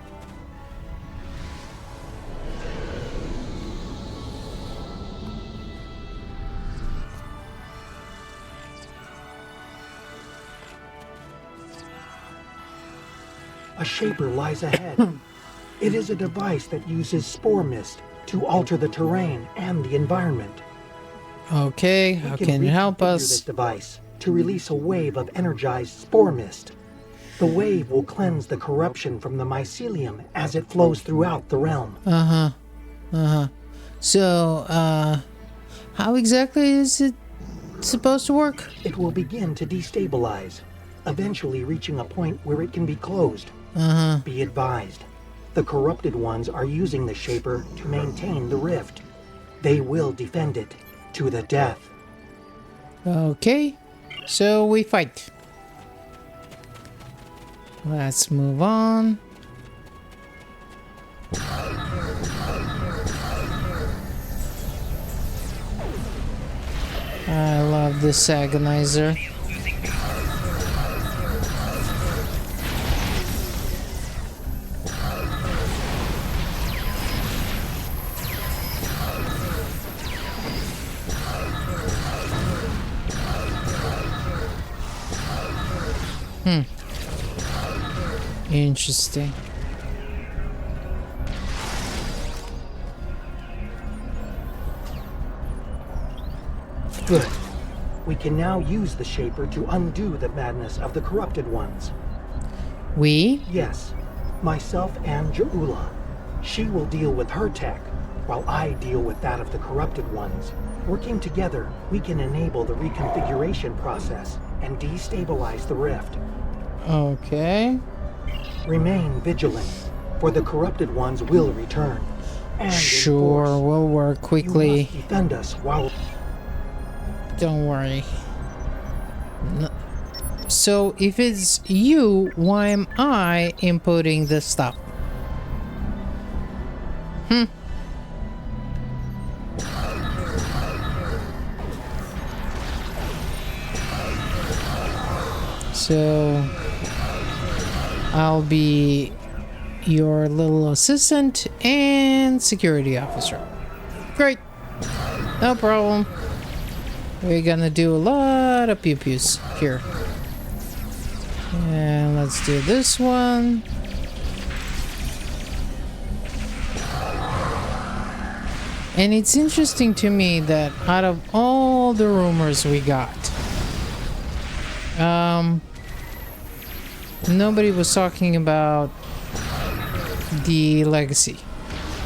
A shaper lies ahead. It is a device that uses spore mist to alter the terrain and the environment. Okay, how can it help reconfigure us? This device to release a wave of energized spore mist. The wave will cleanse the corruption from the mycelium as it flows throughout the realm. So, how exactly is it supposed to work? It will begin to destabilize, eventually reaching a point where it can be closed. Be advised, the corrupted ones are using the shaper to maintain the rift. They will defend it to the death. Okay, so we fight. Let's move on. I love this agonizer. Interesting. Good. We can now use the shaper to undo the madness of the corrupted ones. We? Yes, myself and Jaula. She will deal with her tech, while I deal with that of the corrupted ones. Working together, we can enable the reconfiguration process and destabilize the rift. Okay. Remain vigilant, for the corrupted ones will return. And Sure, enforce. we'll work You quickly. must defend us while... Don't worry. So, if it's you, why am I inputting this stuff? So, I'll be your little assistant and security officer. Great. No problem. We're gonna do a lot of pew-pews here. And let's do this one. And it's interesting to me that out of all the rumors we got, nobody was talking about the Legacy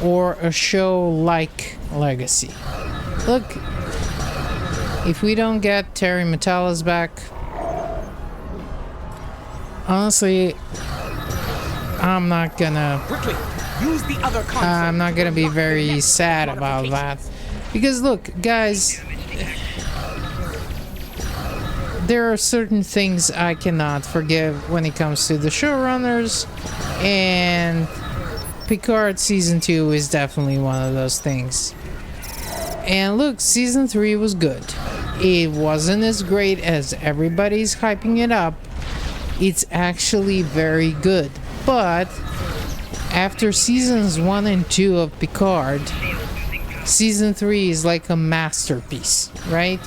or a show like Legacy. Look, if we don't get Terry Metalis back, honestly, I'm not gonna be very sad about that. Because look, guys, there are certain things I cannot forgive when it comes to the showrunners, and Picard Season 2 is definitely one of those things. And look, Season 3 was good. It wasn't as great as everybody's hyping it up. It's actually very good. But after Seasons 1 and 2 of Picard, Season 3 is like a masterpiece, right?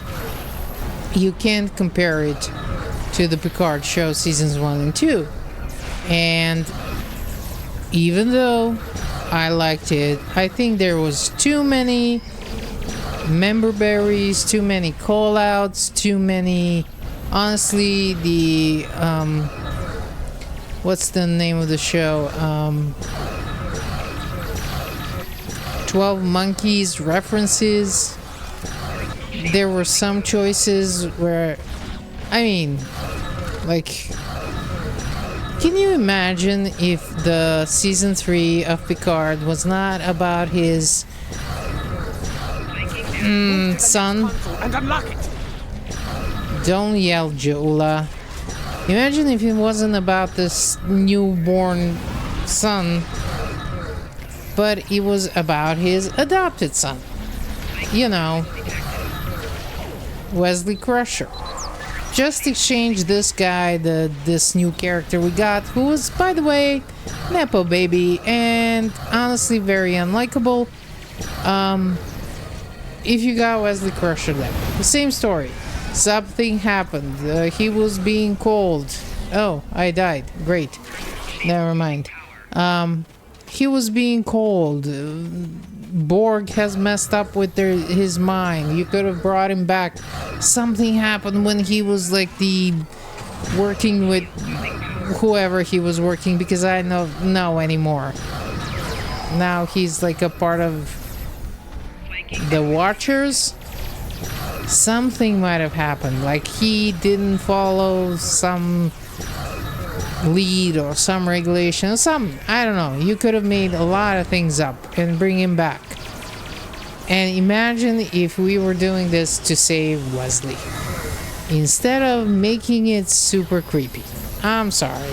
You can't compare it to the Picard show Seasons 1 and 2. And even though I liked it, I think there was too many member berries, too many call-outs, too many... Honestly, the... what's the name of the show? 12 Monkeys references. There were some choices where... I mean, like... Can you imagine if the Season 3 of Picard was not about his... son? Don't yell, Joula. Imagine if it wasn't about this newborn son, but it was about his adopted son. You know, Wesley Crusher. Just exchange this guy, this new character we got, who was, by the way, Nepo baby, and honestly very unlikable. If you got Wesley Crusher there. The same story. Something happened. He was being called. Oh, I died. Great. Never mind. He was being called. Borg has messed up with his mind. You could have brought him back. Something happened when he was like working with whoever he was working, because I don't know anymore. Now he's like a part of the Watchers. Something might have happened, like he didn't follow some lead or some regulation or something. I don't know. You could have made a lot of things up and bring him back. And imagine if we were doing this to save Wesley instead of making it super creepy. I'm sorry,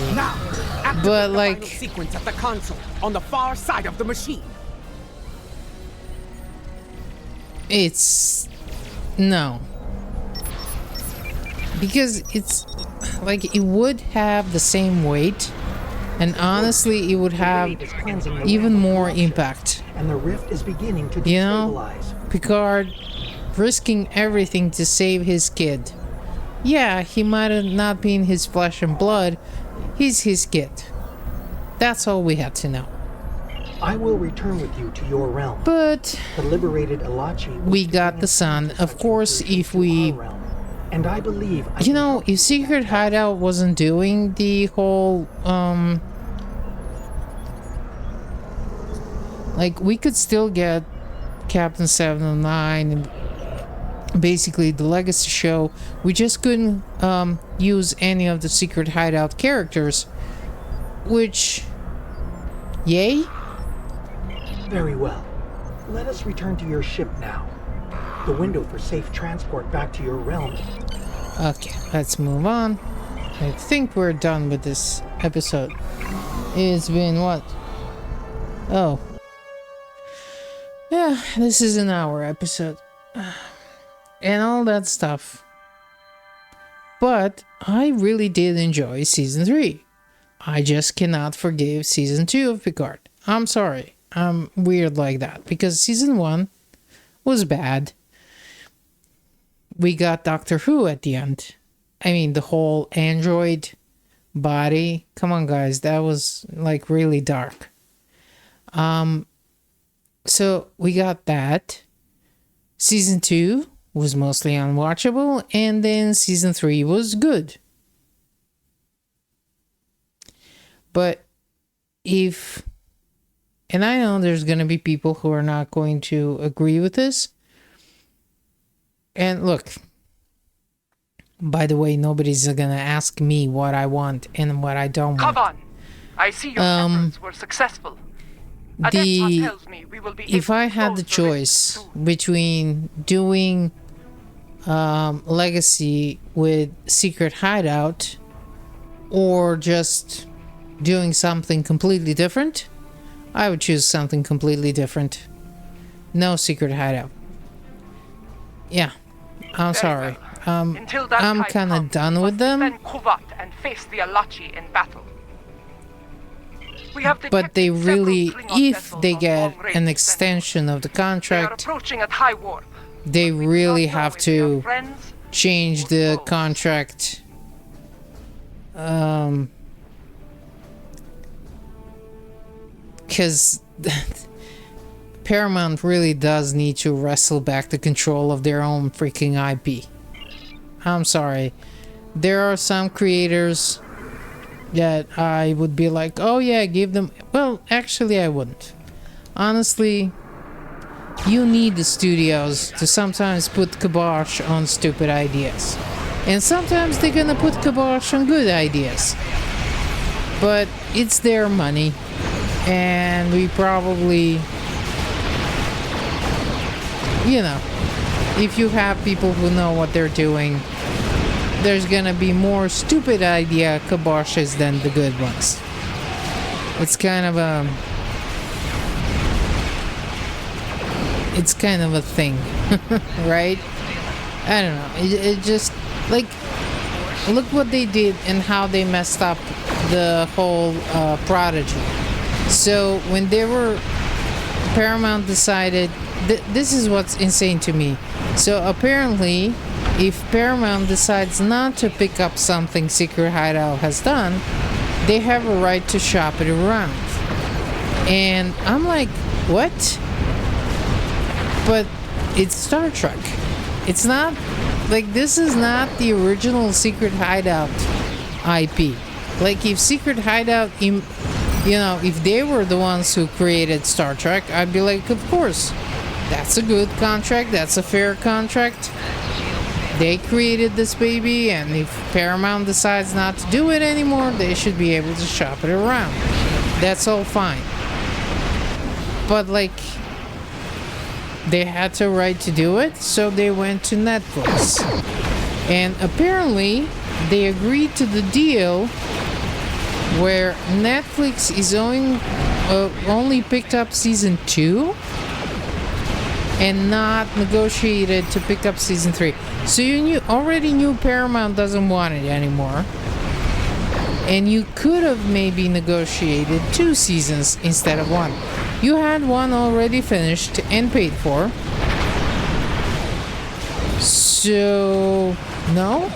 but like, the sequence at the console on the far side of the machine. It's no, because it's like it would have the same weight, and honestly it would have even more impact. And the rift is beginning to you know, destabilize. Picard risking everything to save his kid. Yeah, he might have not been his flesh and blood. He's his kid. That's all we had to know. I will return with you to your realm. But the liberated Alachi, we got the sun. Of course, if we... And I believe... You know, if Secret Hideout wasn't doing the whole... like, we could still get Captain 709 and basically the Legacy show. We just couldn't use any of the Secret Hideout characters. Which... Yay? Very well. Let us return to your ship now. The window for safe transport back to your realm. Okay, let's move on. I think we're done with this episode. It's been what? Oh. Yeah, this is an hour episode. And all that stuff. But I really did enjoy Season 3. I just cannot forgive Season 2 of Picard. I'm sorry. I'm weird like that. Because Season 1 was bad. We got Doctor Who at the end. I mean, the whole android body. Come on, guys. That was, like, really dark. So, we got that. Season 2 was mostly unwatchable, and then season 3 was good. But if, and I know there's going to be people who are not going to agree with this. And look, by the way, nobody's going to ask me what I want and what I don't want. Come on. I see your efforts were successful. Adepta tells me we will be if able I to had close the rift choice soon. between doing Legacy with Secret Hideout or just doing something completely different, I would choose something completely different. No Secret Hideout. Yeah, I'm sorry. Until that I'm time kind of comes, done we with must them. defend Kuvat and face the Alachi in battle. We have But they detected several really, Klingon if vessels they on get long-range an sensors. extension of the They are contract, approaching at high warp. they We do really not know have if they are to friends change or the foes. contract. Because Paramount really does need to wrestle back the control of their own freaking IP. I'm sorry. There are some creators that I would be like, oh yeah, give them... Well, actually I wouldn't. Honestly, you need the studios to sometimes put kibosh on stupid ideas. And sometimes they're gonna put kibosh on good ideas. But it's their money. And we probably... You know, if you have people who know what they're doing, there's gonna be more stupid idea kiboshes than the good ones. It's kind of a... It's kind of a thing, right? I don't know. It just, like, look what they did and how they messed up the whole Prodigy. So when they were... Paramount decided... this is what's insane to me. So apparently, if Paramount decides not to pick up something Secret Hideout has done, they have a right to shop it around. And I'm like, what? But it's Star Trek. It's not, like, this is not the original Secret Hideout IP. Like, if Secret Hideout, you know, if they were the ones who created Star Trek, I'd be like, of course. That's a good contract. That's a fair contract. They created this baby, and if Paramount decides not to do it anymore, they should be able to shop it around. That's all fine. But, like, they had the right to do it, so they went to Netflix. And apparently, they agreed to the deal where Netflix is only picked up season 2 and not negotiated to pick up season 3. So you already knew Paramount doesn't want it anymore. And you could have maybe negotiated 2 seasons instead of 1. You had 1 already finished and paid for. So, no?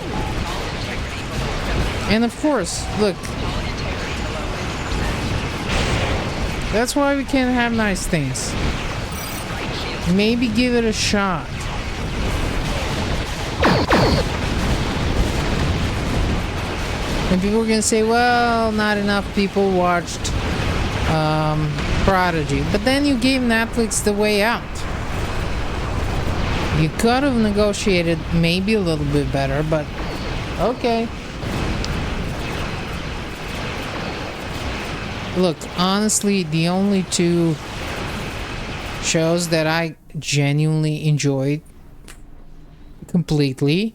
And of course, look. That's why we can't have nice things. Maybe give it a shot. And people are gonna say, well, not enough people watched Prodigy. But then you gave Netflix the way out. You could have negotiated maybe a little bit better, but okay. Look, honestly, the only 2 shows that I genuinely enjoyed completely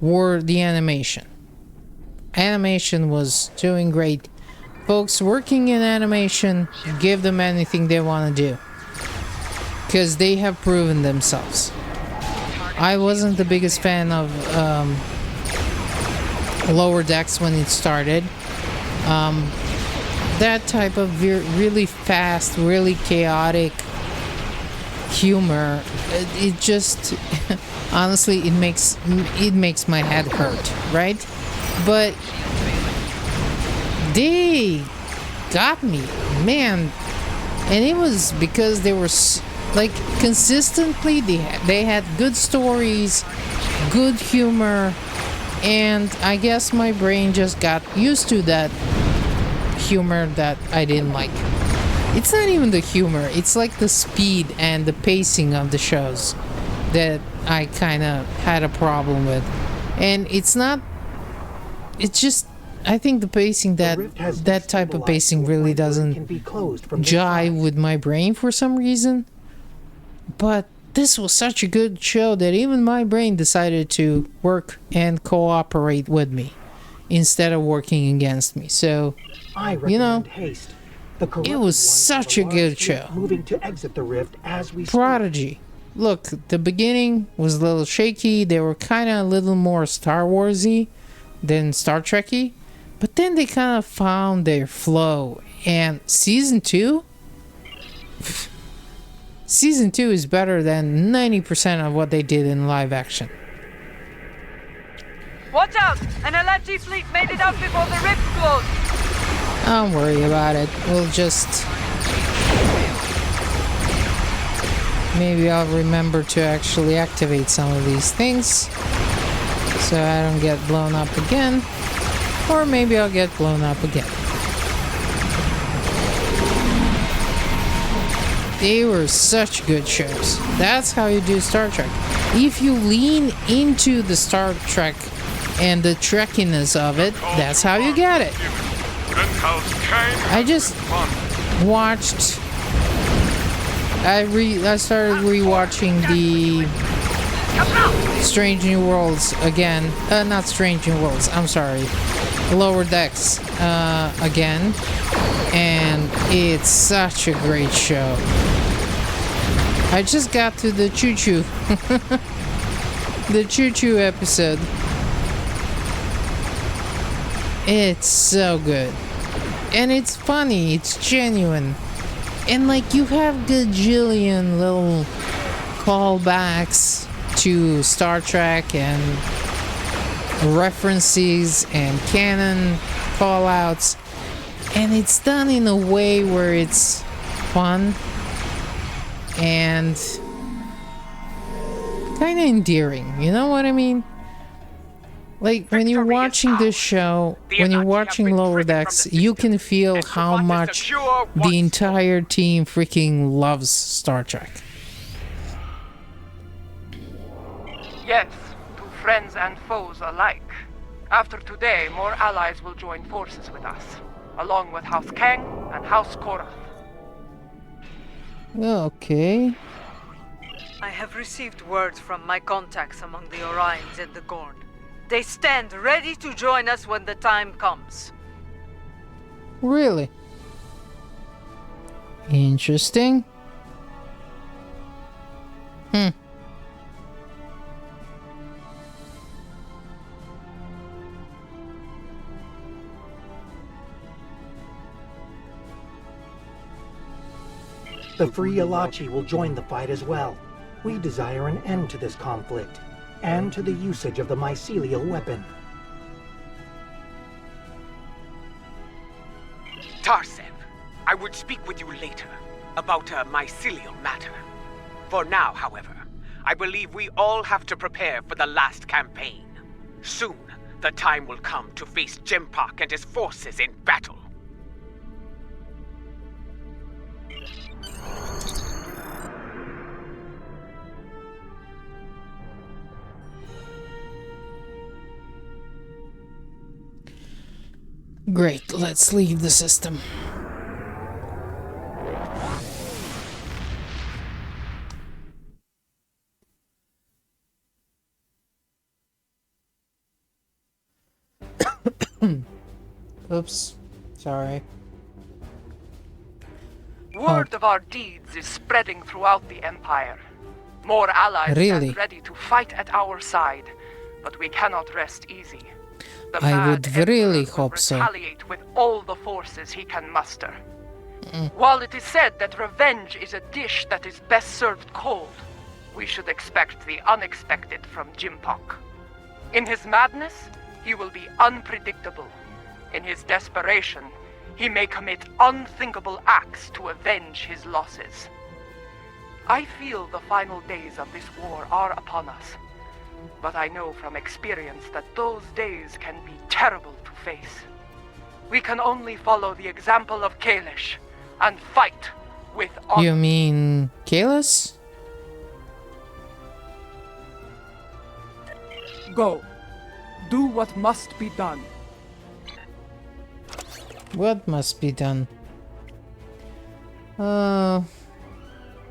were the animation. Animation was doing great. Folks working in animation, give them anything they want to do. Because they have proven themselves. I wasn't the biggest fan of Lower Decks when it started. That type of really fast, really chaotic humor, it just honestly it makes my head hurt, right? But they got me, man, and it was because they were Like, consistently, they had good stories, good humor, and I guess my brain just got used to that humor that I didn't like. It's not even the humor, it's like the speed and the pacing of the shows that I kind of had a problem with. And it's just, I think the pacing, that type of pacing really doesn't jive with my brain for some reason. But this was such a good show that even my brain decided to work and cooperate with me instead of working against me. So, you know, haste. it was such a good show. Moving to exit the rift as we Prodigy. Look, the beginning was a little shaky. They were kind of a little more Star Wars-y than Star Trek-y. But then they kind of found their flow. And Season 2? Season 2 is better than 90% of what they did in live action. Watch out! An Aletheia fleet made it up before the rift closed! Don't worry about it. We'll just... Maybe I'll remember to actually activate some of these things so I don't get blown up again. Or maybe I'll get blown up again. They were such good shows. That's how you do Star Trek. If you lean into the Star Trek and the trekkiness of it, that's how you get it. I just watched... I started rewatching the Strange New Worlds again. Not Strange New Worlds, I'm sorry. Lower Decks again. And it's such a great show. I just got to the choo-choo. The choo-choo episode. It's so good. And it's funny, it's genuine. And like, you have gajillion little callbacks to Star Trek and references and canon callouts. And it's done in a way where it's fun and kind of endearing. You know what I mean? Like, when you're watching this show, when you're watching Lower Decks, you can feel how much the entire team freaking loves Star Trek. Yes, to friends and foes alike. After today, more allies will join forces with us, along with House Kang and House Korath. Okay. I have received words from my contacts among the Orions and the Gorn. They stand ready to join us when the time comes. Really? Interesting. The Free Alachi will join the fight as well. We desire an end to this conflict, and to the usage of the mycelial weapon. Tarsev, I would speak with you later about a mycelial matter. For now, however, I believe we all have to prepare for the last campaign. Soon, the time will come to face Jempak and his forces in battle. Great, let's leave the system. Oops, sorry. Word of our deeds is spreading throughout the Empire. More allies Really? stand ready to fight at our side, but we cannot rest easy. The I mad would really Emperor will hope so. retaliate with all the forces he can muster. While it is said that revenge is a dish that is best served cold, we should expect the unexpected from Jimpak. In his madness, he will be unpredictable. In his desperation, he may commit unthinkable acts to avenge his losses. I feel the final days of this war are upon us. But I know from experience that those days can be terrible to face. We can only follow the example of Kalish and fight with honor. You mean Kalis? Go. Do what must be done. What must be done?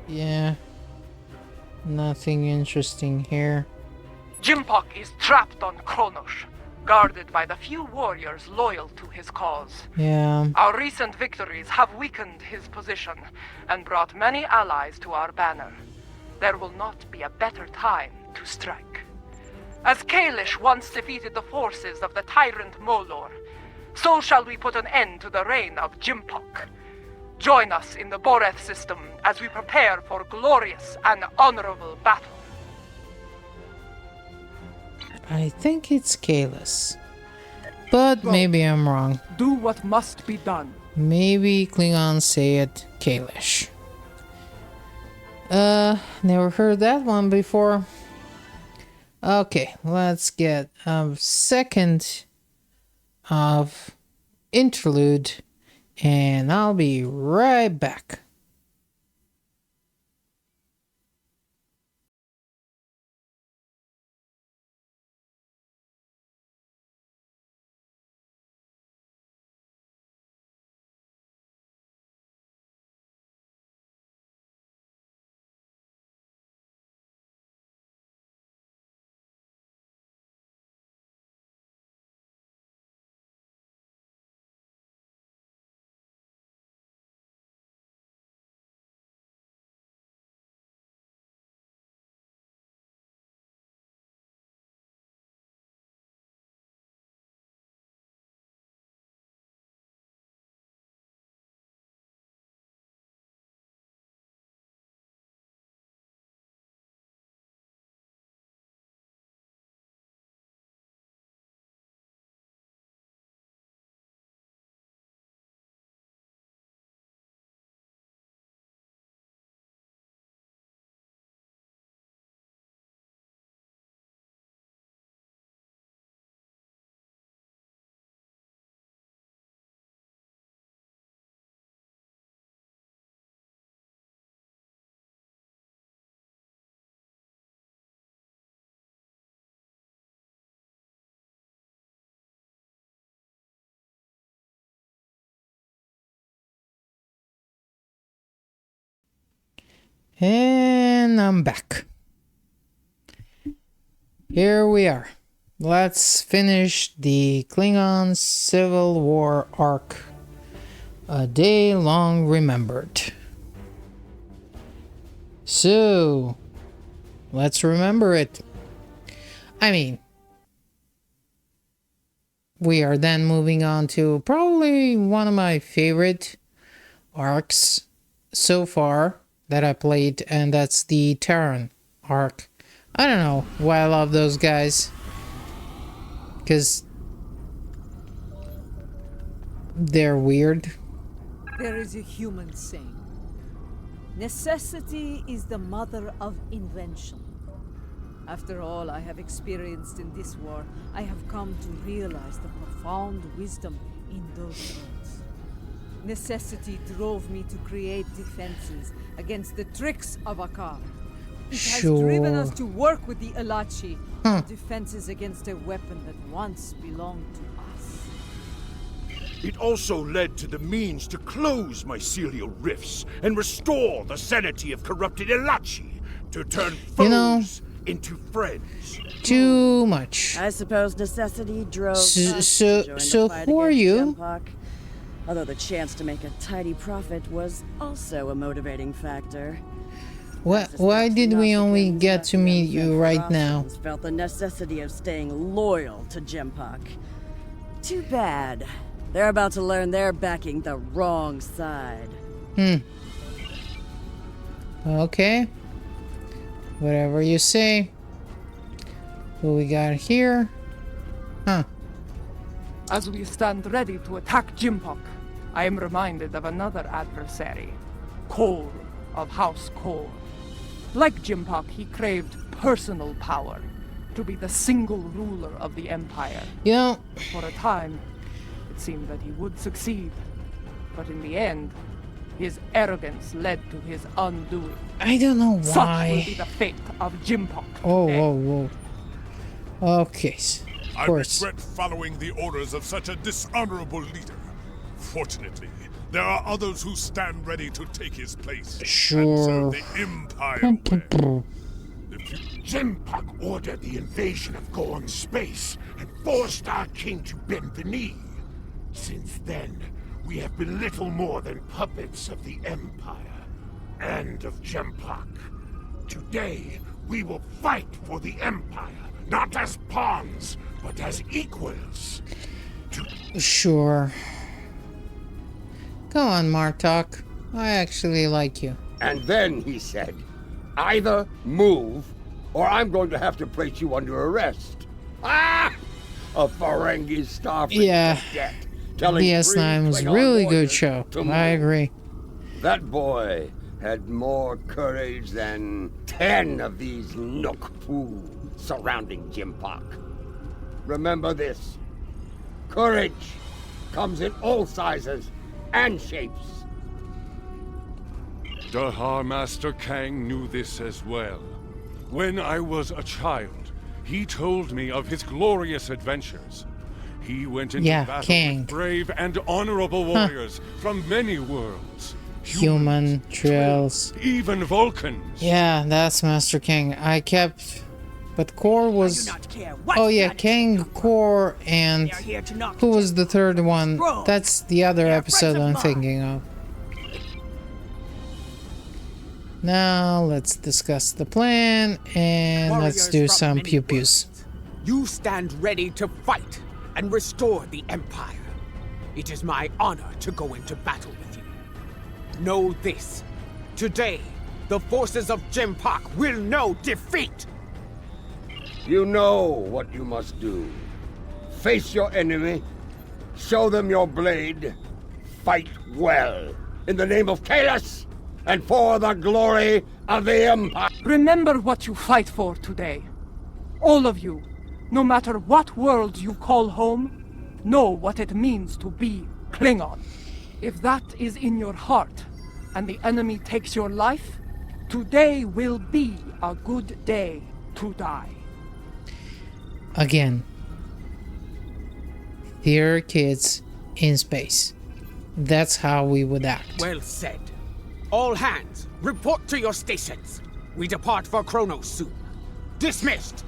Yeah. Nothing interesting here. Jimpok is trapped on Kronos, guarded by the few warriors loyal to his cause. Yeah. Our recent victories have weakened his position and brought many allies to our banner. There will not be a better time to strike. As Kalish once defeated the forces of the tyrant Molor, so shall we put an end to the reign of Jimpok. Join us in the Boreth system as we prepare for glorious and honorable battle. I think it's Kalis. But Go. maybe I'm wrong. Do what must be done. Maybe Klingons say it Kalish. Never heard that one before. Okay, let's get a second of interlude, and I'll be right back. And I'm back. Here we are. Let's finish the Klingon Civil War arc. A day long remembered. So, let's remember it. I mean, we are then moving on to probably one of my favorite arcs so far that I played, and that's the Terran arc. I don't know why I love those guys, because they're weird. There is a human saying, necessity is the mother of invention. After all I have experienced in this war, I have come to realize the profound wisdom in those words. Necessity drove me to create defenses against the tricks of Akar. It has driven us to work with the Alachi, defenses against a weapon that once belonged to us. It also led to the means to close mycelial rifts and restore the sanity of corrupted Elachi, to turn foes into friends. Too much. I suppose necessity drove us to So join the fight who are against you? Jempok. Although the chance to make a tidy profit was also a motivating factor. Why did we only get to meet you right now? Felt the necessity of staying loyal to Jempok. Too bad. They're about to learn they're backing the wrong side. Okay. Whatever you say. Who we got here? As we stand ready to attack Jimpok, I am reminded of another adversary, Cole of House Cole. Like Jimpak, he craved personal power, to be the single ruler of the Empire. You know, For a time, it seemed that he would succeed. But in the end, his arrogance led to his undoing. I don't know Such will why. be the fate of Jimpak. Oh, today. whoa, whoa. Okay, of I course. regret following the orders of such a dishonorable leader. Fortunately, there are others who stand ready to take his place Sure. and serve the Empire well. If you Jimpak ordered the invasion of Gorn space and forced our king to bend the knee. Since then, we have been little more than puppets of the Empire and of Jimpak. Today, we will fight for the Empire, not as pawns, but as equals. Sure. Go on, Martok. I actually like you. And then he said, either move, or I'm going to have to place you under arrest. Ah! A Ferengi starfleet Yeah. cadet telling DS9 was a Klingon really good warriors show. to I move. agree. That boy had more courage than 10 of these Nook fools surrounding Jimpak. Remember this. Courage comes in all sizes and shapes. Dahar Master Kang knew this as well. When I was a child, he told me of his glorious adventures. He went into battle Kang. with brave and honorable warriors from many worlds. Human trails. Even Vulcans. Yeah, that's Master King. I kept... But Core was... not care what Oh yeah, planet King, Core, and... They are here to knock Who you was the third one? Wrong. That's the other They are episode friends of I'm mine. thinking of. Now, let's discuss the plan, and let's Warriors do from some many pew-pews. worlds, you stand ready to fight and restore the Empire. It is my honor to go into battle with you. Know this. Today, the forces of Jimpak will know defeat. You know what you must do. Face your enemy, show them your blade, fight well, in the name of Kalis, and for the glory of the Empire. Remember what you fight for today. All of you, no matter what world you call home, know what it means to be Klingon. If that is in your heart, and the enemy takes your life, today will be a good day to die. Again. Dear kids in space. That's how we would act. Well said. All hands, report to your stations. We depart for Kronos soon. Dismissed.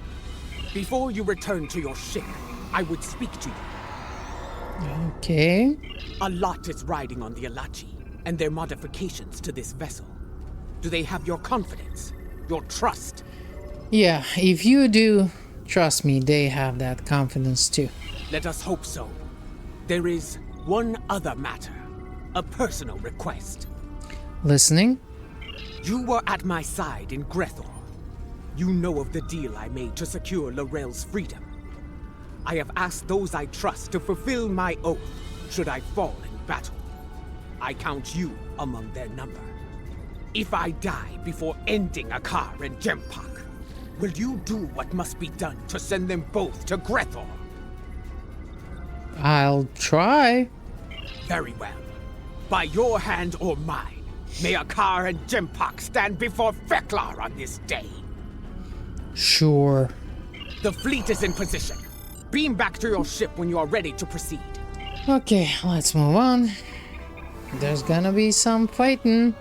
Before you return to your ship, I would speak to you. Okay. A lot is riding on the Alachi and their modifications to this vessel. Do they have your confidence? Your trust? Yeah, if you do, trust me, they have that confidence too. Let us hope so. There is one other matter. A personal request. Listening? You were at my side in Grethor. You know of the deal I made to secure Lorel's freedom. I have asked those I trust to fulfill my oath should I fall in battle. I count you among their number. If I die before ending Akar and Jempak, will you do what must be done to send them both to Grethor? I'll try. Very well. By your hand or mine, may Akar and Jempak stand before Feklar on this day. Sure. The fleet is in position. Beam back to your ship when you are ready to proceed. Okay, let's move on. There's gonna be some fighting.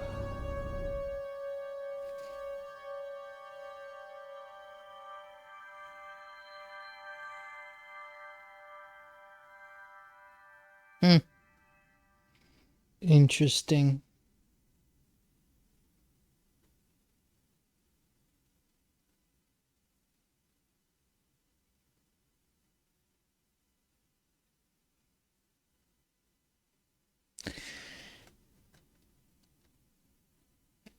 Interesting.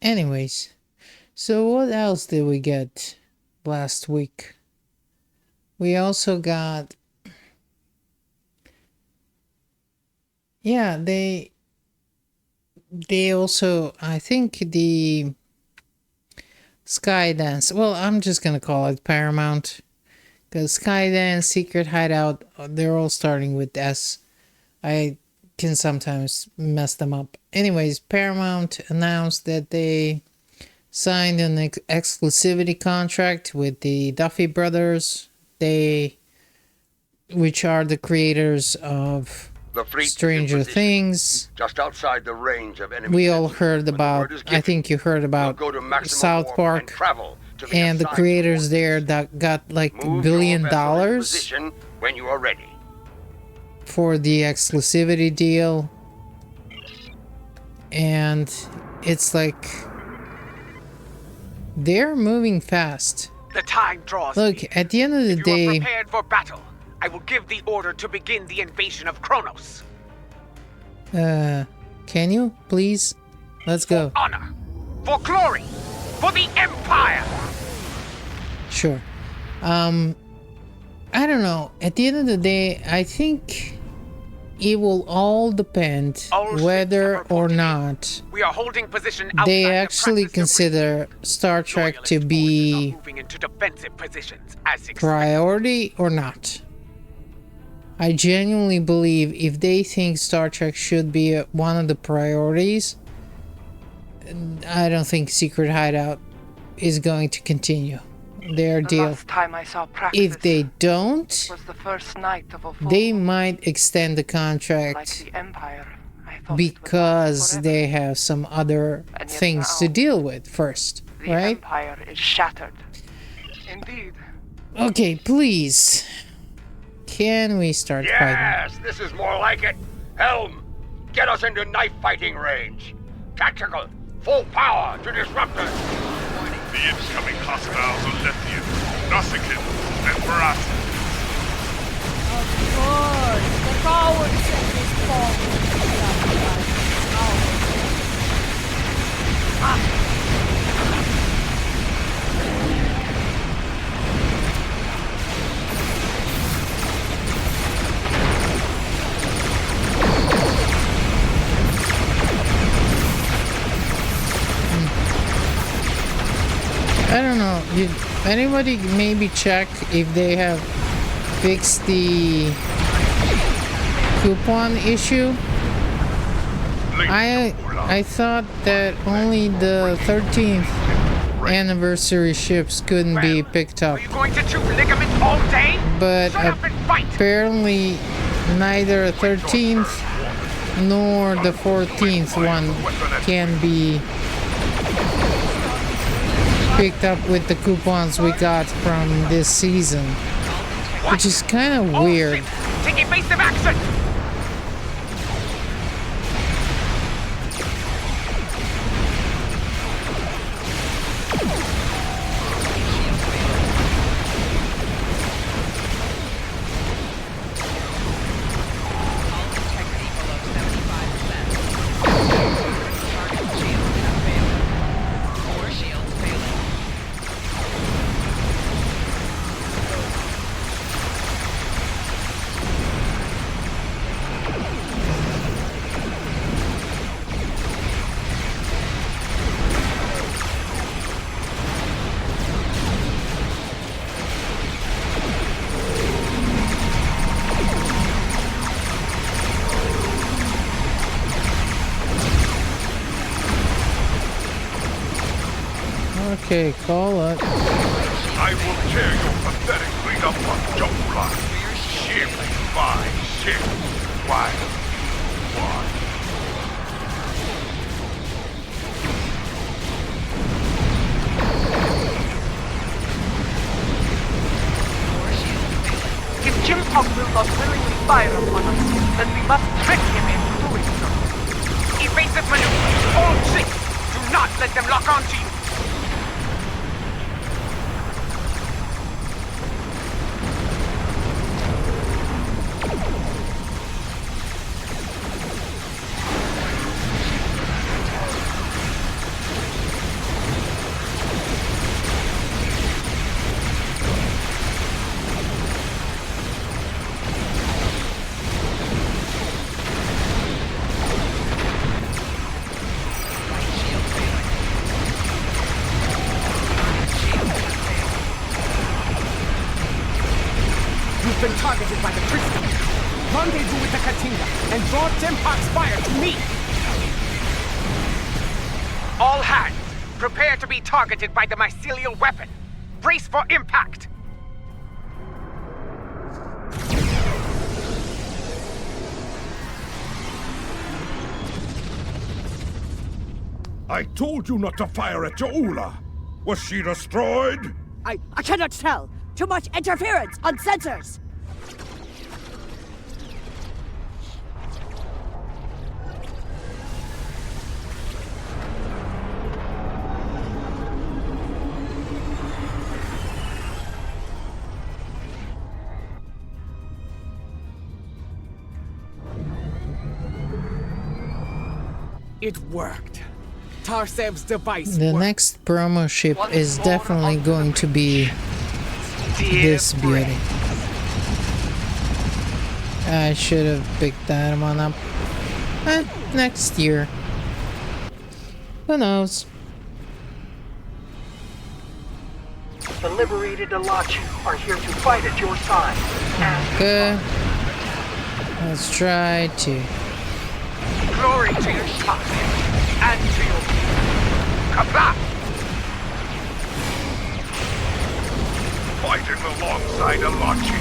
Anyways, so what else did we get last week? We also got... Yeah, they also, I think the Skydance. Well, I'm just gonna call it Paramount. Because Skydance, Secret Hideout, they're all starting with S. I can sometimes mess them up. Anyways, Paramount announced that they signed an exclusivity contract with the Duffy brothers. Which are the creators of The fleet is in Stranger position, Things. just outside the range of enemy. We all sensors. heard When the about, word is I given, think you heard about we'll go to maximum South warp Park and travel to the and the assigned creators coordinates. there that got like $1 Move your billion vessel in position when you are ready. for the exclusivity deal. And it's like they're moving fast. The time draws. Look, at the end of the If you are day, prepared for battle, I will give the order to begin the invasion of Kronos. can you please? Let's go. Honor, for glory, for the Empire. Sure. I don't know. At the end of the day, I think it will all depend All ships whether have or reported. not We are holding position outside they the actually practice of consider Star Trek Loyalist to forces be are moving into defensive positions as expected. priority or not. I genuinely believe if they think Star Trek should be one of the priorities, I don't think Secret Hideout is going to continue their The deal. last time I saw practice If they don't, was the first night of a full they moon. might extend the Like contract the Empire. I thought because it would last they have some other And yet things to now, deal with first, forever. The right? Empire is shattered. Indeed. Okay, please. Can we start fighting? Yes, this is more like it. Helm, get us into knife fighting range. Tactical, full power to disrupt us. The incoming hostiles are Aletheia, Nausicaan, and Veracity. Of course! The coward set this fall. I don't know. Did anybody maybe check if they have fixed the coupon issue? I thought that only the 13th anniversary ships couldn't be picked up, Are you going to chew ligament all day? but Shut up and fight! apparently neither 13th nor the 14th one can be picked up with the coupons we got from this season, which is kind of All weird. ships, take evasive action! Okay, call it. I will tear your pathetic fleet apart, Jump Ship by ship. One. If Jim Pop will not willingly fire upon us, then we must trick him into doing so. Evasive maneuver! All ships! Do not let them lock onto you! been targeted by the crystal. Rendezvous with the Katinga and draw Jempok's fire to me! All hands, prepare to be targeted by the mycelial weapon. Brace for impact! I told you not to fire at Ja'ula! Was she destroyed? I cannot tell. Too much interference on sensors. It worked. Tarsev's device The worked. next promo ship is definitely going to be this beauty. I should have picked that one up. Next year. Who knows? The liberated Alachi are here to fight at your side. Okay. Let's try to. Glory to your shot and to your Kabla! Fighting alongside Alachi.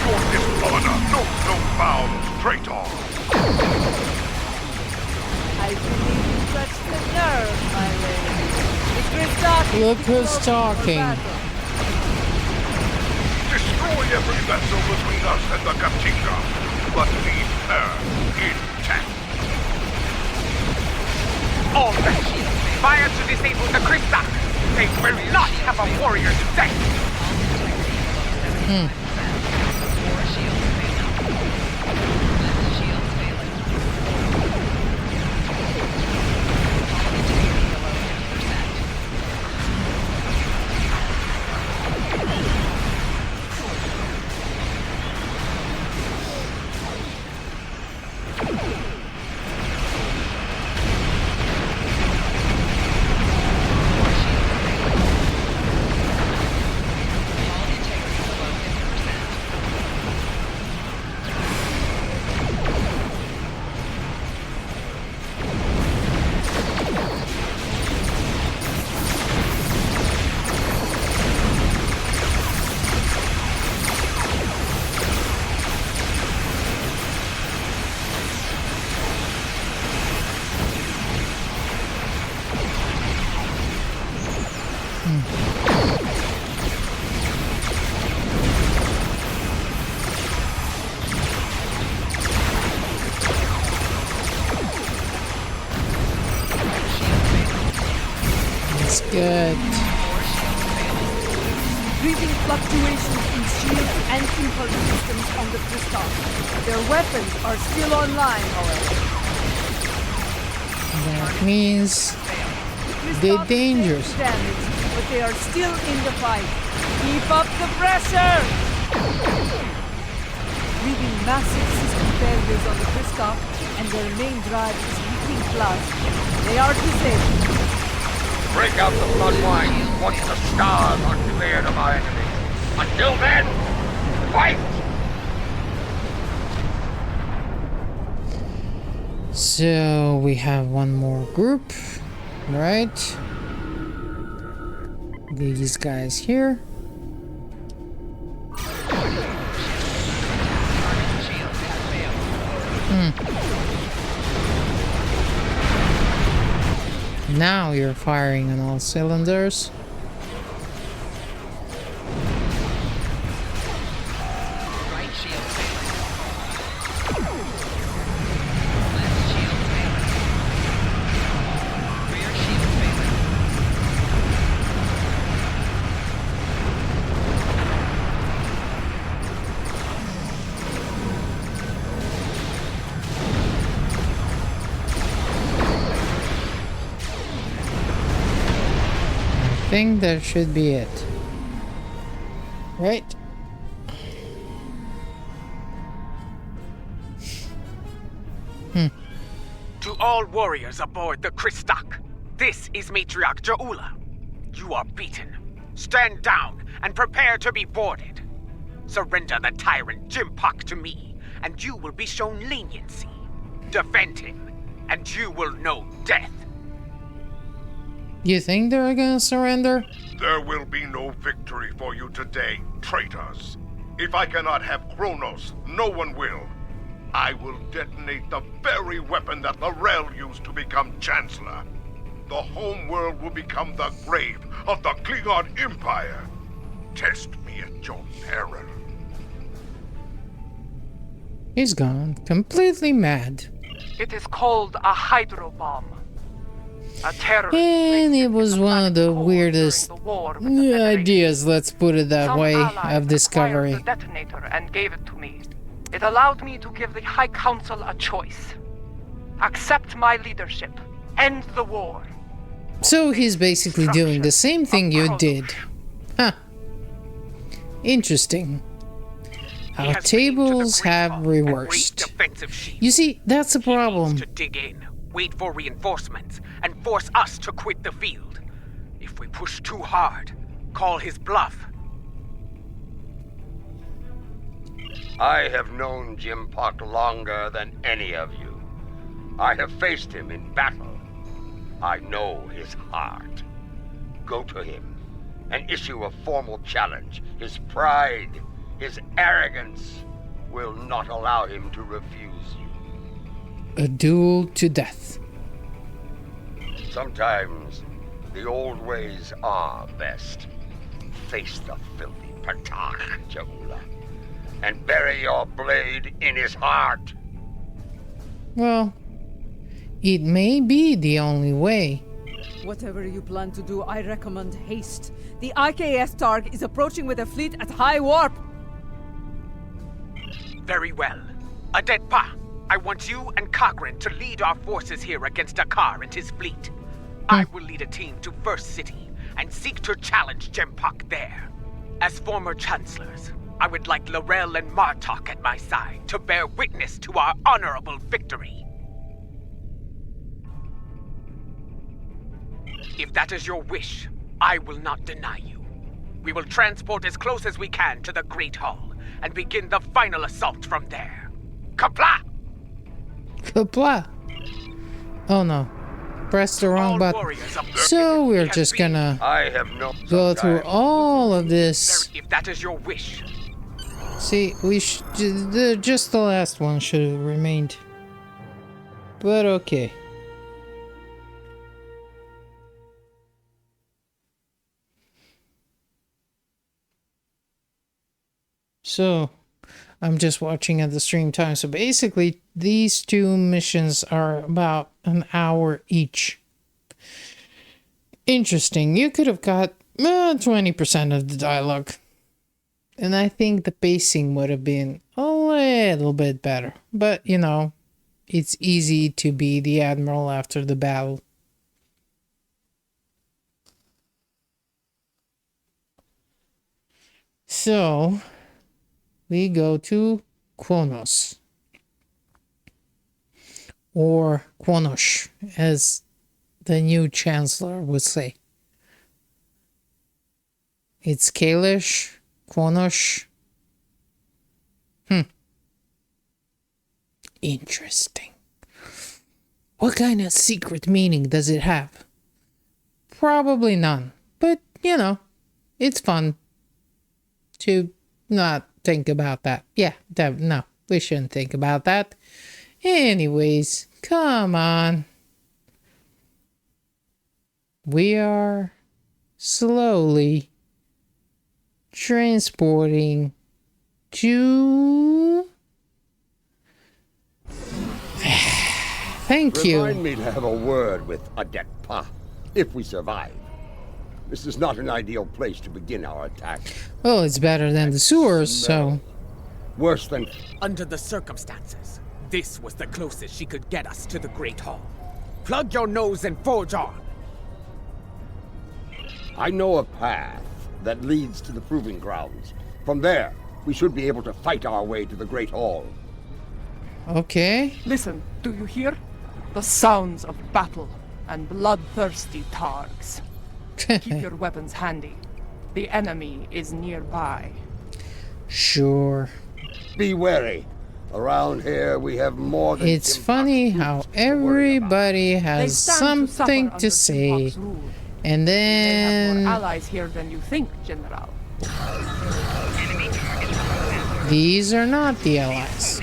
Your dishonor knows no bounds, traitor. I believe you touched the nerve, my lady. The Christaki Look who's talking. Destroy every vessel between us and the Katinga, but leave her intact. All vessels, fire to disable the Krista! They will not have a warrior today! That's good. Breathing fluctuations in shields and impulse systems on the Christoph. Their weapons are still online, however. That means they're dangerous. Damage, but they are still in the fight. Keep up the pressure! Leaving massive system failures on the Christoph, and their main drive is leaking blood. They are disabled. Break out the bloodwine once the stars are cleared of our enemies. Until then, fight! So we have one more group, right? These guys here. Now you're firing on all cylinders. Right shield failing. Left shield failing. Rear shield failing. I think that should be it. Right? To all warriors aboard the Christok, this is Matriarch Ja'ula. You are beaten. Stand down and prepare to be boarded. Surrender the tyrant Jimpock to me, and you will be shown leniency. Defend him, and you will know death. You think they're gonna surrender? There will be no victory for you today, traitors. If I cannot have Kronos, no one will. I will detonate the very weapon that Lorel used to become Chancellor. The homeworld will become the grave of the Klingon Empire. Test me at your peril. He's gone. Completely mad. It is called a hydro bomb. A terrorist And placed it was in the one of the Black Hole weirdest during the war with the Federation. ideas, let's put it that Some way, allies of discovery. acquired the detonator and gave it to me. It allowed me to give the High Council a choice. Accept my leadership. End the war. So he's basically doing the same thing you did. Huh. Interesting. Our tables have reversed. You see, that's the problem. To dig in, wait for reinforcements, and force us to quit the field. If we push too hard, call his bluff. I have known Jimpock longer than any of you. I have faced him in battle. I know his heart. Go to him and issue a formal challenge. His pride, his arrogance will not allow him to refuse you. A duel to death. Sometimes the old ways are best. Face the filthy Patach, Jahula, and bury your blade in his heart. Well, it may be the only way. Whatever you plan to do, I recommend haste. The IKS Targ is approaching with a fleet at high warp. Very well. Adetpa, I want you and Cochrane to lead our forces here against Akar and his fleet. I will lead a team to First City and seek to challenge Jimpock there. As former chancellors, I would like Lorel and Martok at my side to bear witness to our honorable victory. If that is your wish, I will not deny you. We will transport as close as we can to the Great Hall and begin the final assault from there. Kapla! Kapla! Oh no. Press the wrong button. So we're just gonna go through all of this. If that is your wish. See, we just the last one should have remained. But okay. So, I'm just watching at the stream time. So basically, these two missions are about an hour each. Interesting. You could have got 20% of the dialogue. And I think the pacing would have been a little bit better. But, you know, it's easy to be the admiral after the battle. So, we go to Kronos. Or Kronos, as the new chancellor would say. It's Kalish, Kronos. Interesting. What kind of secret meaning does it have? Probably none. But, you know, it's fun to not think about that. Yeah, no, we shouldn't think about that. Anyways, come on. We are slowly transporting to... Thank you. Remind me to have a word with Adetpa, if we survive. This is not an ideal place to begin our attack. Well, it's better than the sewers, so... Worse than... Under the circumstances, this was the closest she could get us to the Great Hall. Plug your nose and forge on. I know a path that leads to the proving grounds. From there, we should be able to fight our way to the Great Hall. Okay. Listen, do you hear? The sounds of battle and bloodthirsty targs. Keep your weapons handy. The enemy is nearby. Sure. Be wary. Around here, we have more than... It's funny how everybody has something to say, and They have then more allies here than you think, General. these are not the allies.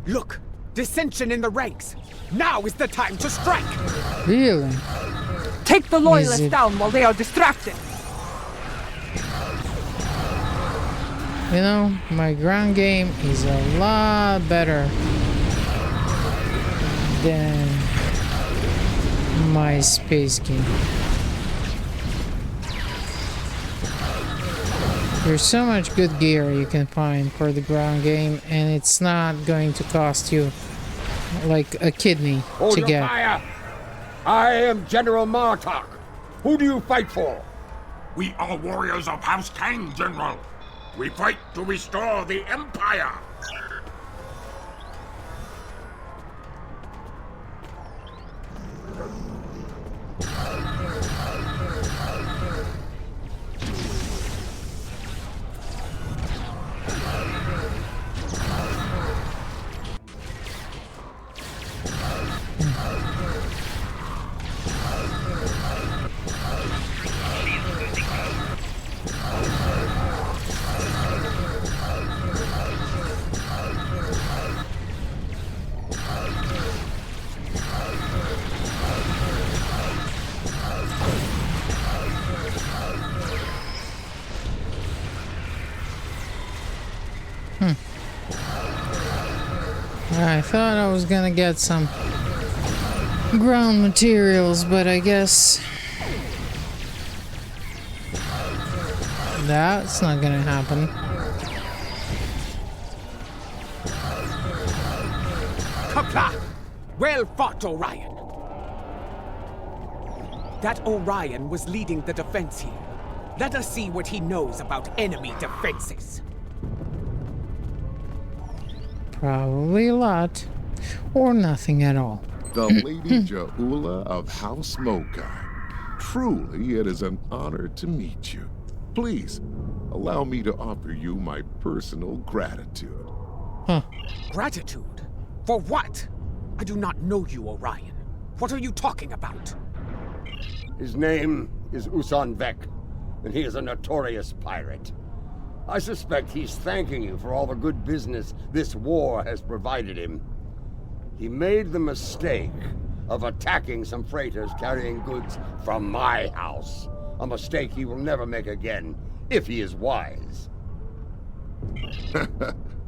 Look! Dissension in the ranks! Now is the time to strike! Really? Take the loyalists it- down while they are distracted. You know, my ground game is a lot better than my space game. There's so much good gear you can find for the ground game, and it's not going to cost you like a kidney Hold to your get. fire! I am General Martok. Who do you fight for? We are warriors of House Kang, General. We fight to restore the Empire. I thought I was gonna get some ground materials, but I guess that's not gonna happen. Kapla! Well fought, Orion! That Orion was leading the defense here. Let us see what he knows about enemy defenses. Probably a lot, or nothing at all. The Lady Ja'ula of House Mokai. Truly, it is an honor to meet you. Please, allow me to offer you my personal gratitude. Huh. Gratitude? For what? I do not know you, Orion. What are you talking about? His name is Usan Vek, and he is a notorious pirate. I suspect he's thanking you for all the good business this war has provided him. He made the mistake of attacking some freighters carrying goods from my house. A mistake he will never make again, if he is wise.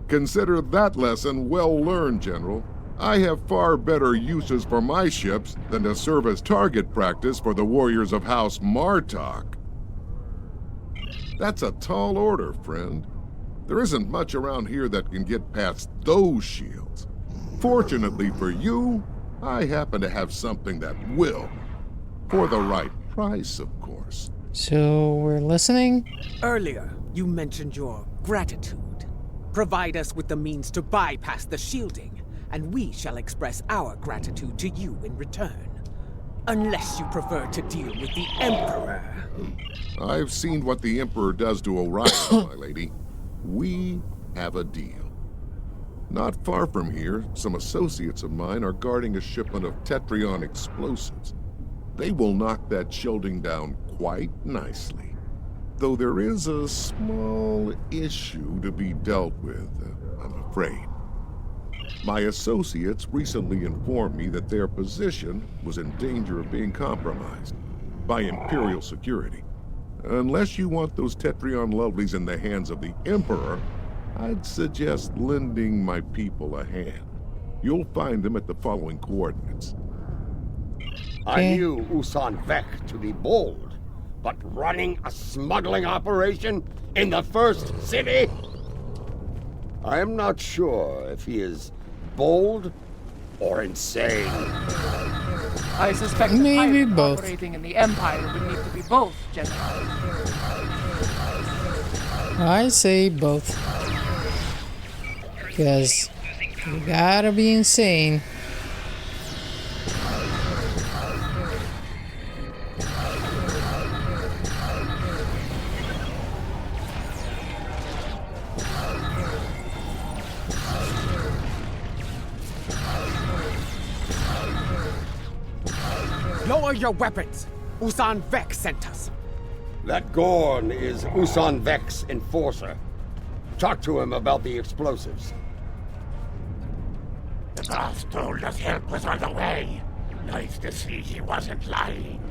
Consider that lesson well learned, General. I have far better uses for my ships than to serve as target practice for the warriors of House Martok. That's a tall order, friend. There isn't much around here that can get past those shields. Fortunately for you, I happen to have something that will. For the right price, of course. So we're listening? Earlier, you mentioned your gratitude. Provide us with the means to bypass the shielding, and we shall express our gratitude to you in return. Unless you prefer to deal with the Emperor. I've seen what the Emperor does to Orion, my lady. We have a deal. Not far from here, some associates of mine are guarding a shipment of Tetrion explosives. They will knock that shielding down quite nicely. Though there is a small issue to be dealt with, I'm afraid. My associates recently informed me that their position was in danger of being compromised by Imperial security. Unless you want those Tetrion lovelies in the hands of the Emperor, I'd suggest lending my people a hand. You'll find them at the following coordinates. I knew Usan Vek to be bold, but running a smuggling operation in the first city? I am not sure if he is bold or insane. I suspect Maybe a pilot both. operating in the Empire would need to be both, General. I say both. Because you gotta be insane. Lower your weapons! Usan Vek sent us. That Gorn is Usan Vek's enforcer. Talk to him about the explosives. The boss told us help was on the way. Nice to see he wasn't lying.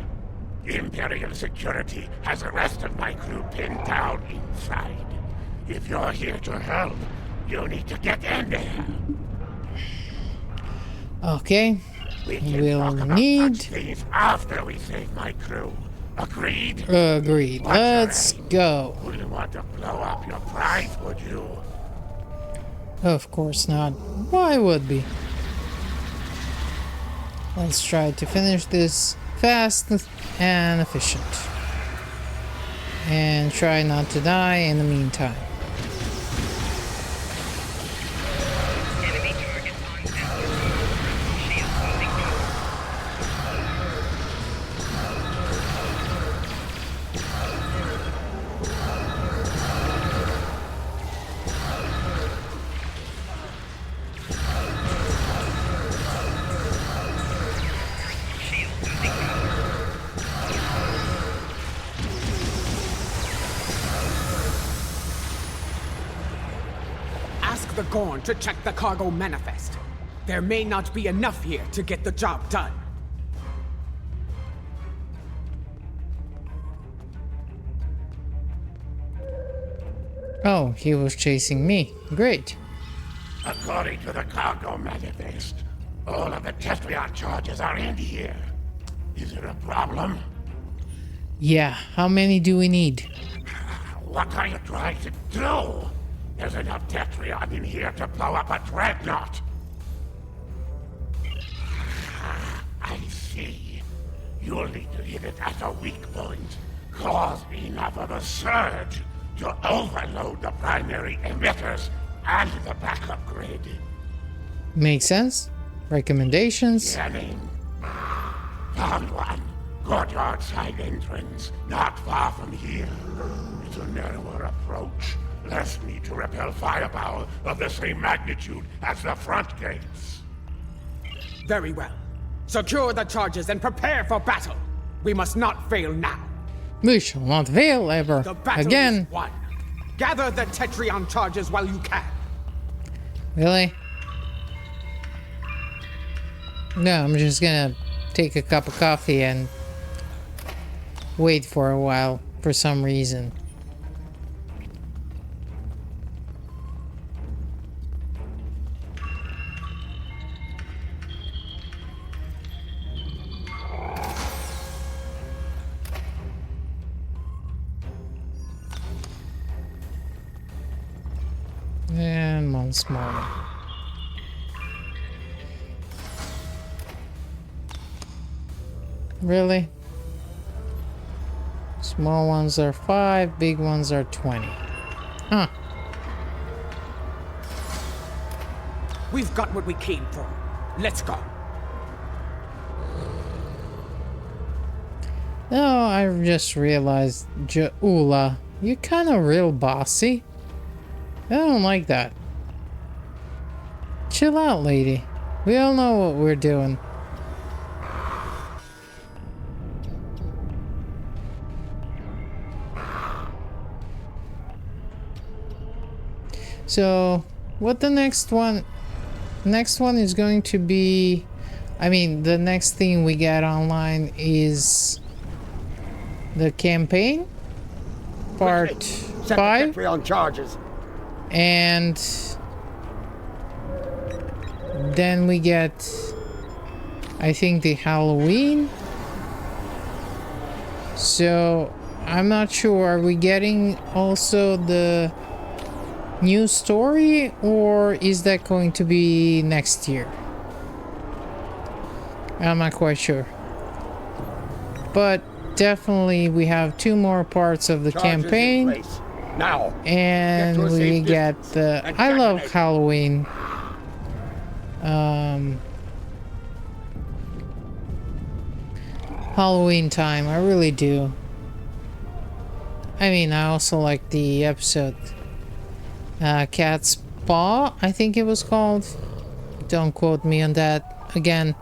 Imperial security has the rest of my crew pinned down inside. If you're here to help, you need to get in there. Okay. We'll Talk need... such things after we save my crew. Agreed? Agreed. Let's go. Wouldn't want to blow up your prize, would you? Of course not. Why would be? Let's try to finish this fast and efficient. And try not to die in the meantime. Enemy target on center. Shield losing power. Shield losing power. Ask the Gorn to check the cargo manifest. There may not be enough here to get the job done. Oh, he was chasing me. Great. According to the cargo manifest, all of the Testrion charges are in here. Is it a problem? Yeah, how many do we need? What are you trying to do? There's enough Tetrion in here to blow up a dreadnought. I see. You'll need to hit it at a weak point. Cause enough of a surge to overload the primary emitters and the backup grid. Makes sense. Recommendations? Getting. Found one. Courtyard side entrance, not far from here. It's a narrower approach. Less need to repel firepower of the same magnitude as the front gates. Very well. Secure the charges and prepare for battle. We must not fail now. We shall not fail ever. The battle Again. is won. Gather the Tetrion charges while you can. Really? No, I'm just gonna take a cup of coffee and wait for a while for some reason. And once more. Really? Small ones are 5, big ones are 20. Huh. We've got what we came for. Let's go. No, I just realized, Jaula, you're kind of real bossy. I don't like that. Chill out, lady. We all know what we're doing. So, what the next one? Next one is going to be... I mean, the next thing we get online is... the campaign? Part 5? On charges. And... then we get... I think the Halloween? So, I'm not sure. Are we getting also the... new story, or is that going to be next year? I'm not quite sure. but definitely we have 2 more parts of the Charges in campaign. place. Now, And get to a we safe get distance the... and I love detonate. Halloween. Halloween time, I really do. I mean, I also like the episode Cat's Paw, I think it was called. Don't quote me on that. Again,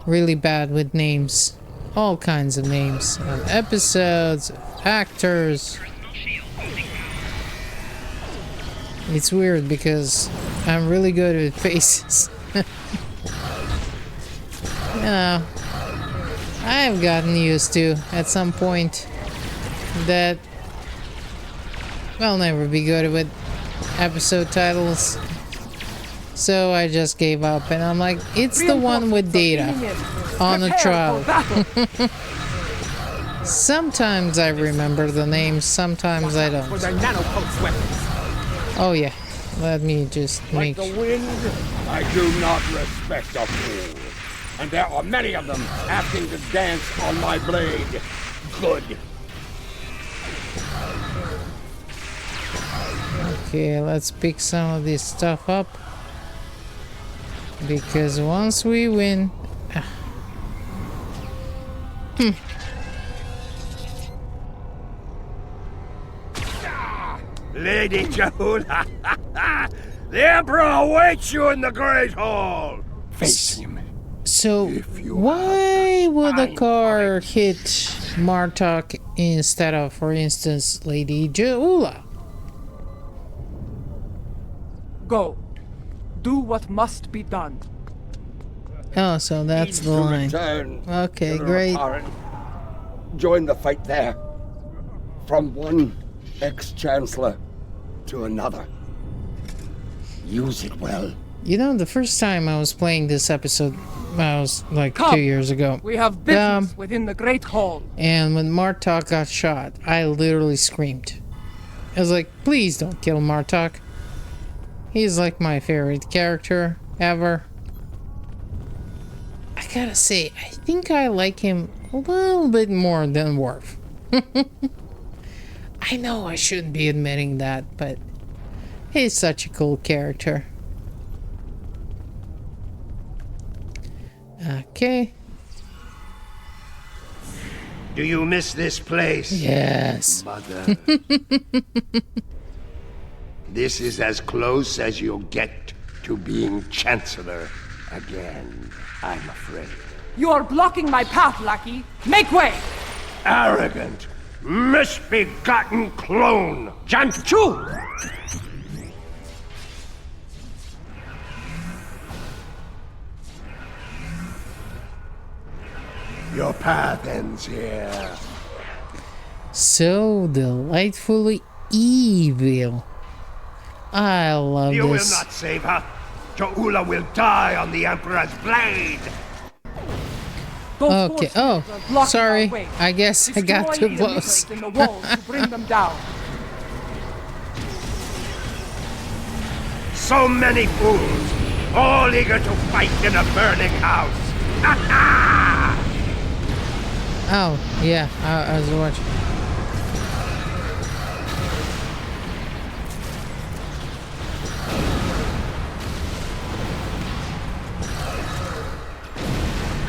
really bad with names. All kinds of names. Of episodes, of actors. It's weird because I'm really good with faces. You know, I've gotten used to at some point that I'll never be good with episode titles. So I just gave up and I'm like, it's the one with Data on a trial. Sometimes I remember the names, sometimes I don't. Oh yeah, let me just Like make the wind, I do not respect a fool. And there are many of them asking to dance on my blade. Good. Okay, let's pick some of this stuff up. Because once we win... Lady Jahula, the Emperor awaits you in the Great Hall. Face him. So, why would a car hit Martok instead of, for instance, Lady Jahula? Go. Do what must be done. Oh, so that's the line. Okay, great. Join the fight there. From one ex-chancellor to another. Use it well. You know, the first time I was playing this episode, I was like Come. 2 years ago. We have business within the Great Hall. And when Martok got shot, I literally screamed. I was like, please don't kill Martok. He's like my favorite character ever. I gotta say, I think I like him a little bit more than Worf. I know I shouldn't be admitting that, but he's such a cool character. Okay. Do you miss this place? Yes. Mother. This is as close as you'll get to being Chancellor again, I'm afraid. You are blocking my path, lackey. Make way! Arrogant, misbegotten clone! Janchu! Your path ends here. So delightfully evil. I love You this. will not save her. Ja'ula will die on the Emperor's blade. Okay, oh, sorry. I guess I got too close. In the walls to bring them down. So many fools, all eager to fight in a burning house. Oh, yeah, I was watching.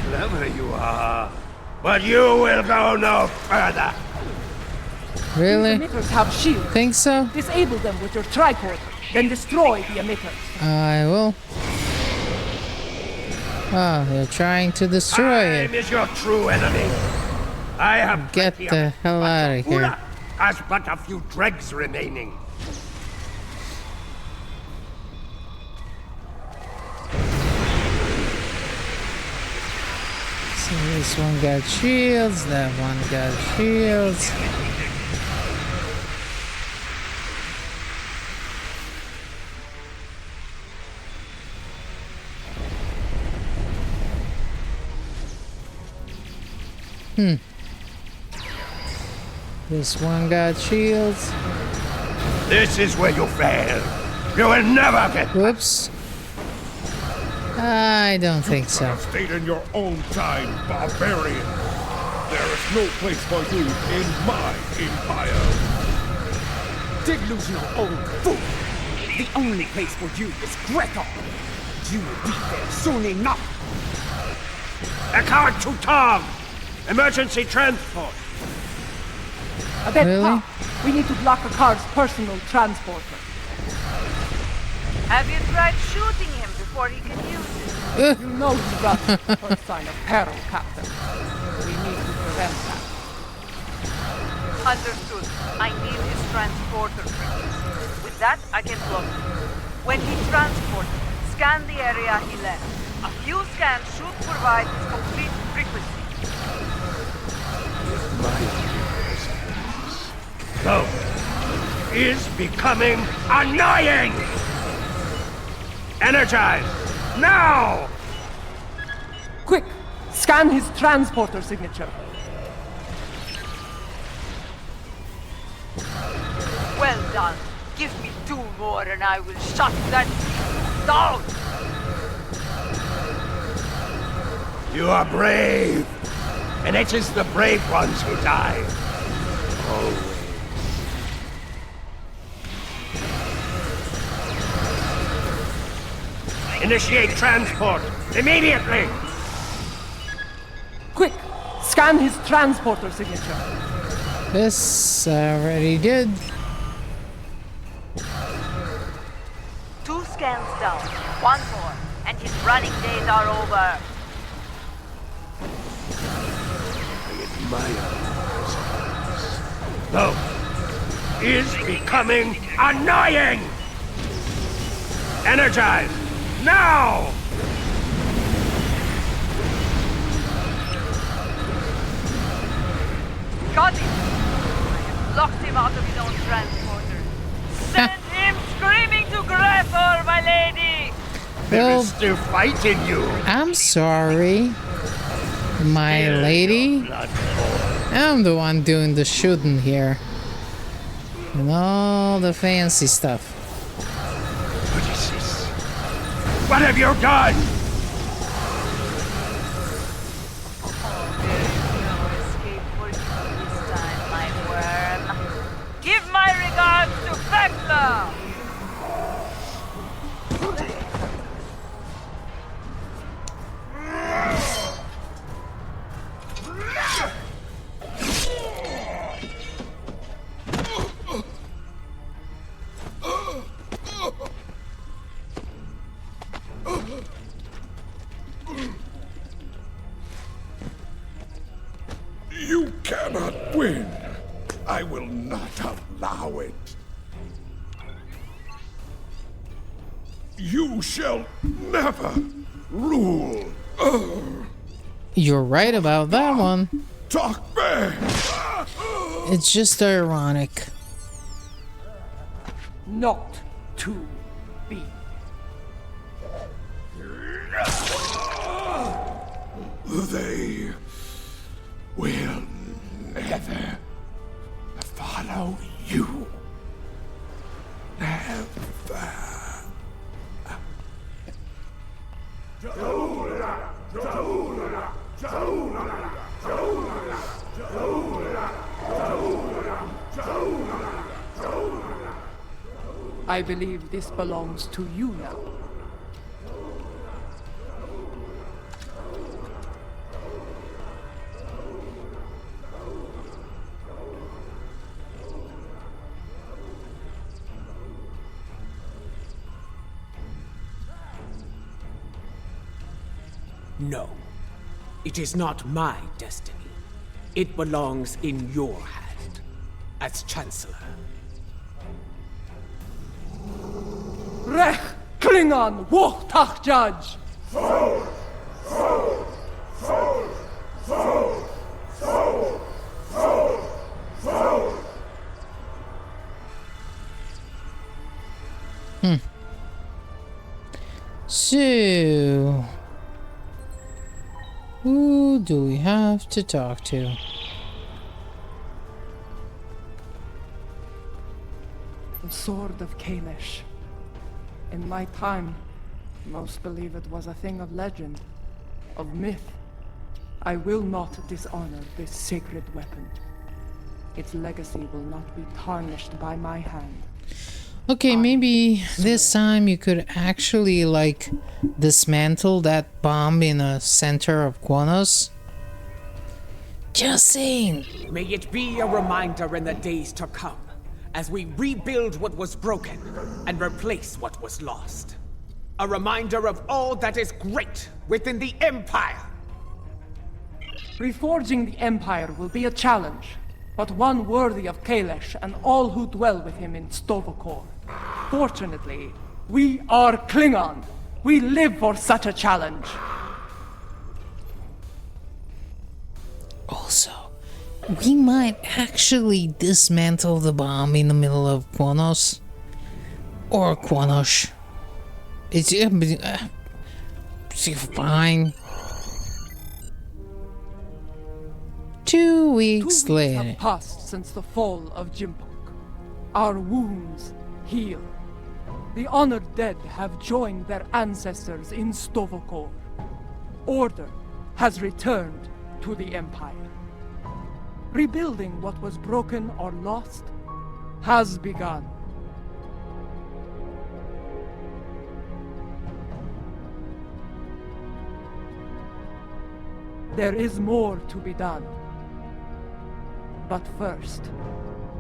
Clever you are, but you will go no further. Really? The emitters have shields. Think so? Disable them with your tricorder, then destroy the emitters. I will. Oh, they're trying to destroy it. Time is your true enemy. I have Get plenty the of hell out of here. Ja'ula has but a few dregs remaining. So this one got shields, that one got shields. This one got shields. This is where you fail. You will never get. Whoops. I don't think so. Stayed in your own time, barbarian. There is no place for you in my empire. Delusional old fool! The only place for you is Greco! You will be there soon enough! Eckhart to Tom! Emergency transport! Really? We need to block Akar's personal transporter. Have you tried shooting him before he can use it? You know he runs the first sign of peril, Captain. We need to prevent that. Understood. I need his transporter frequency. With that, I can block him. When he transports, scan the area he left. A few scans should provide his complete frequency. Though, is becoming annoying! Energize! Now! Quick! Scan his transporter signature. Well done. Give me 2 more and I will shut that down. You are brave! And it is the brave ones who die. Always. Initiate transport! Immediately! Quick! Scan his transporter signature. This already did. 2 scans down. 1 more. And his running days are over. Though, is becoming annoying! Energize! Now! Got him! I have locked him out of his own transporter. Send him screaming to Grethor, my lady! There is still fight in you! I'm sorry, my lady. I'm the one doing the shooting here. And all the fancy stuff. What is this? What have you done? Give my regards to Thekla! You cannot win. I will not allow it. You shall never rule. You're right about that one. Talk back. It's just ironic. Not to be. They will never follow you. Never. I believe this belongs to you now. No. It is not my destiny. It belongs in your hand, as Chancellor. Rech Klingon Wuchtach Judge! So, who do we have to talk to? The Sword of Kalish. In my time, most believe it was a thing of legend, of myth. I will not dishonor this sacred weapon. Its legacy will not be tarnished by my hand. Okay, maybe this time you could actually, like, dismantle that bomb in the center of Kronos. Just saying. May it be a reminder in the days to come, as we rebuild what was broken and replace what was lost. A reminder of all that is great within the Empire. Reforging the Empire will be a challenge, but one worthy of Kailash and all who dwell with him in Stovokor. Fortunately, we are Klingon. We live for such a challenge. Also, we might actually dismantle the bomb in the middle of Kronos. Or Kronos. It's fine. 2 weeks 2 weeks later. have passed since the fall of Jimpok. Our wounds heal. The honored dead have joined their ancestors in Stovokor. Order has returned to the Empire. Rebuilding what was broken or lost has begun. There is more to be done. But first,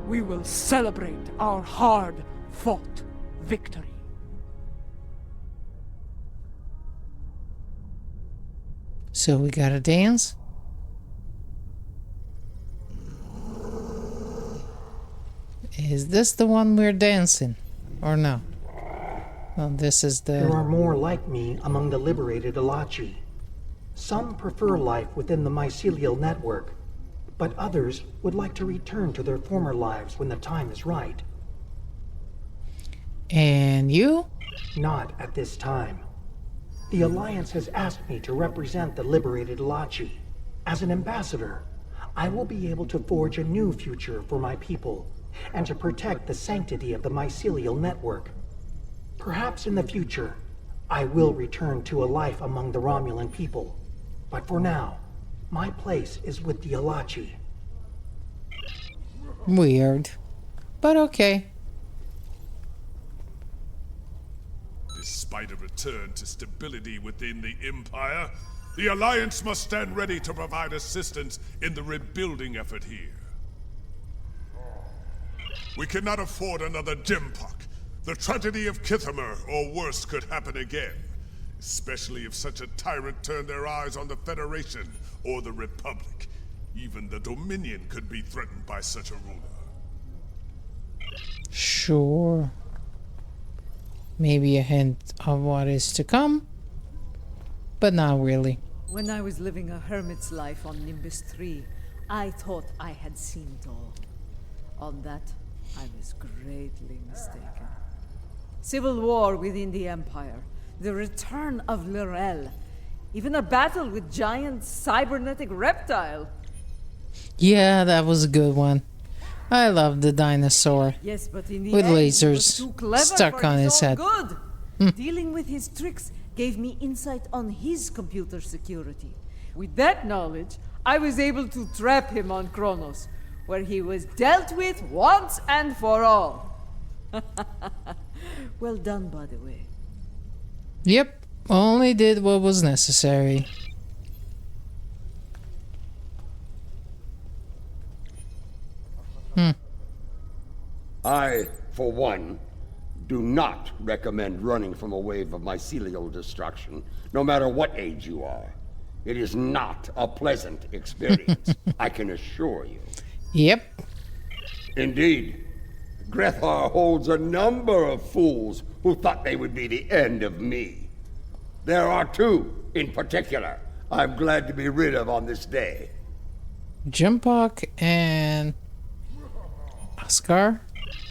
we will celebrate our hard-fought victory. So we gotta dance? Is this the one we're dancing? Or no? Well, this is the... There are more like me among the liberated Alachi. Some prefer life within the mycelial network, but others would like to return to their former lives when the time is right. And you? Not at this time. The Alliance has asked me to represent the liberated Alachi. As an ambassador, I will be able to forge a new future for my people, and to protect the sanctity of the mycelial network. Perhaps in the future, I will return to a life among the Romulan people. But for now, my place is with the Alachi. Weird. But okay. Despite a return to stability within the Empire, the Alliance must stand ready to provide assistance in the rebuilding effort here. We cannot afford another Jimpok. The tragedy of Kithamer or worse could happen again. Especially if such a tyrant turned their eyes on the Federation or the Republic. Even the Dominion could be threatened by such a ruler. Sure. Maybe a hint of what is to come, but not really. When I was living a hermit's life on Nimbus 3, I thought I had seen it all. On that, I was greatly mistaken. Civil war within the Empire, the return of Lorel, even a battle with giant cybernetic reptile. Yeah, that was a good one. I love the dinosaur. Yes, but in the with end, lasers he was too clever stuck for on his own head. Good. Dealing with his tricks gave me insight on his computer security. With that knowledge, I was able to trap him on Kronos, where he was dealt with once and for all. Well done, by the way. Yep, only did what was necessary. I, for one, do not recommend running from a wave of mycelial destruction, no matter what age you are. It is not a pleasant experience, I can assure you. Yep. Indeed, Grethar holds a number of fools who thought they would be the end of me. There are two, in particular, I'm glad to be rid of on this day. Jimpok and Oscar?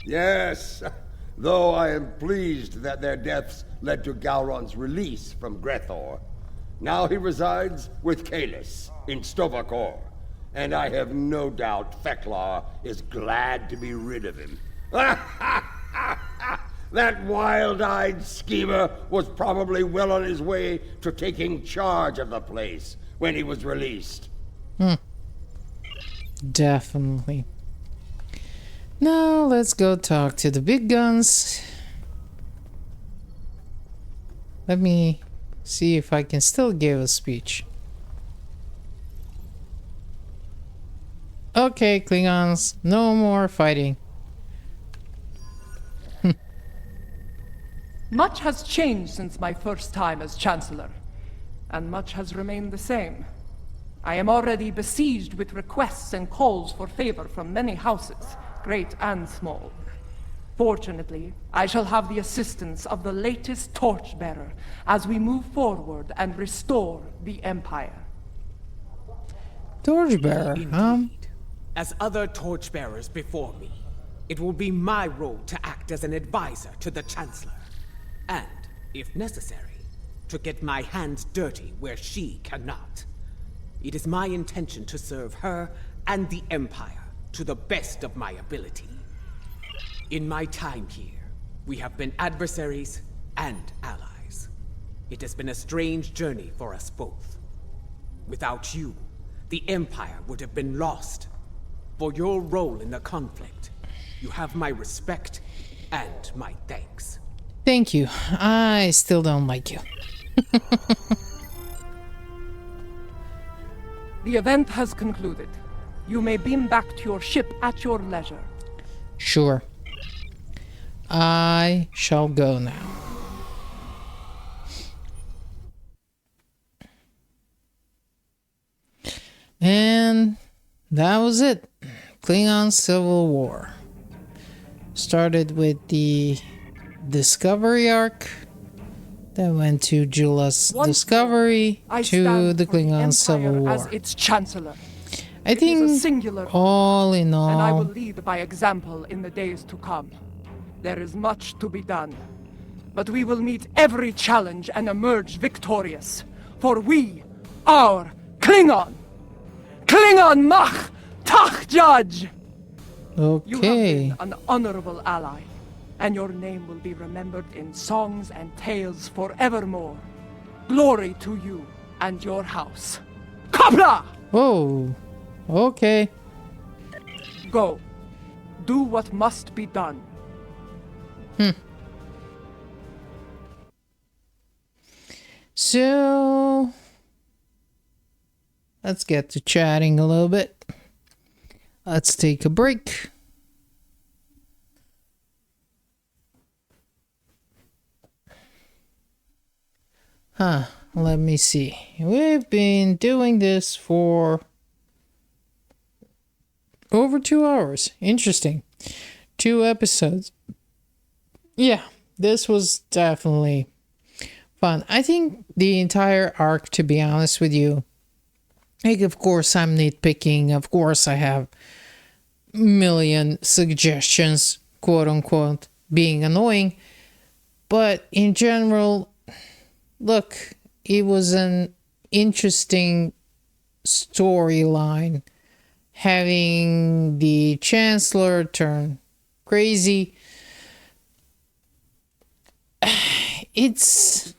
Yes, though I am pleased that their deaths led to Gowron's release from Grethor. Now he resides with Kalis in Stovokor, and I have no doubt Feklar is glad to be rid of him. That wild-eyed schemer was probably well on his way to taking charge of the place when he was released. Definitely. Now let's go talk to the big guns. Let me see if I can still give a speech. Okay, Klingons, no more fighting. Much has changed since my first time as Chancellor, and much has remained the same. I am already besieged with requests and calls for favor from many houses, great and small. Fortunately, I shall have the assistance of the latest torchbearer as we move forward and restore the Empire. Torchbearer, As other torchbearers before me, it will be my role to act as an advisor to the Chancellor. And, if necessary, to get my hands dirty where she cannot. It is my intention to serve her and the Empire to the best of my ability. In my time here, we have been adversaries and allies. It has been a strange journey for us both. Without you, the Empire would have been lost. For your role in the conflict, you have my respect and my thanks. Thank you. I still don't like you. The event has concluded. You may beam back to your ship at your leisure. Sure. I shall go now. And that was it. Klingon Civil War. Started with the Discovery arc. That went to Jula's Discovery to the Klingon Civil War. As its Chancellor. I think all in all, and I will lead by example in the days to come. There is much to be done, but we will meet every challenge and emerge victorious. For we are Klingon! Klingon Mach Tach Judge! Okay. You have been an honorable ally, and your name will be remembered in songs and tales forevermore. Glory to you and your house. Kapla! Oh, okay. Go. Do what must be done. So, let's get to chatting a little bit. Let's take a break. Let me see. We've been doing this for over 2 hours. Interesting. 2 episodes. Yeah, this was definitely fun. I think the entire arc, to be honest with you, like, of course I'm nitpicking. Of course I have a million suggestions, quote unquote, being annoying. But in general, look, it was an interesting storyline. Having the Chancellor turn crazy. It's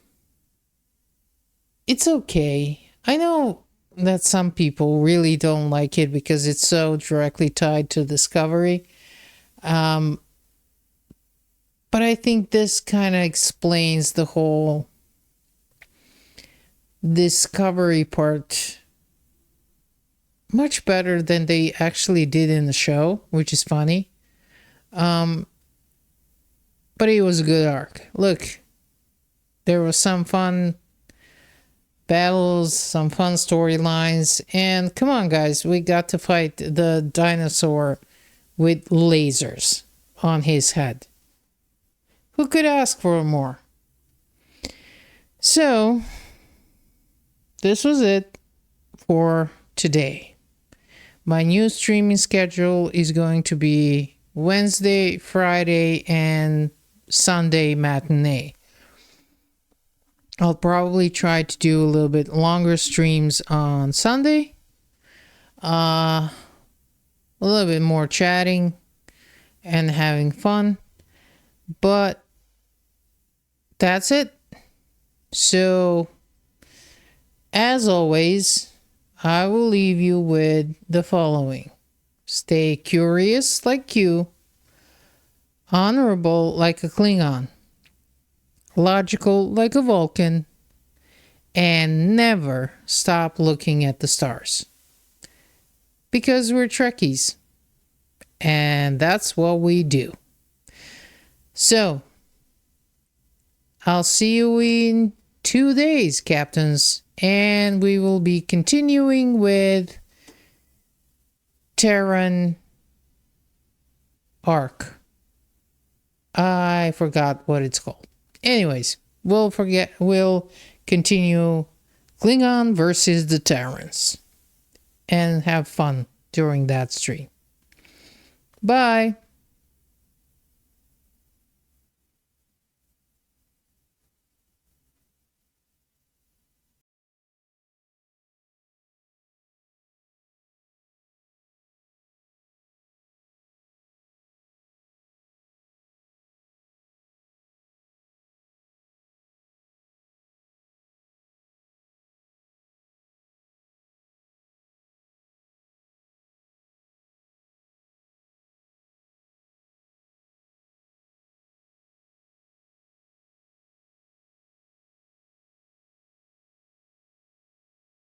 okay. I know that some people really don't like it because it's so directly tied to Discovery. But I think this kind of explains the whole Discovery part much better than they actually did in the show, which is funny. But it was a good arc. Look, there was some fun battles, some fun storylines, and come on, guys, we got to fight the dinosaur with lasers on his head. Who could ask for more? So, this was it for today. My new streaming schedule is going to be Wednesday, Friday, and Sunday matinee. I'll probably try to do a little bit longer streams on Sunday. A little bit more chatting and having fun. But that's it. So, as always, I will leave you with the following. Stay curious like Q, honorable like a Klingon, logical like a Vulcan, and never stop looking at the stars. Because we're Trekkies, and that's what we do. So, I'll see you in 2 days, Captains, and we will be continuing with Terran Arc. I forgot what it's called. Anyways, we'll continue Klingon versus the Terrans and have fun during that stream. Bye.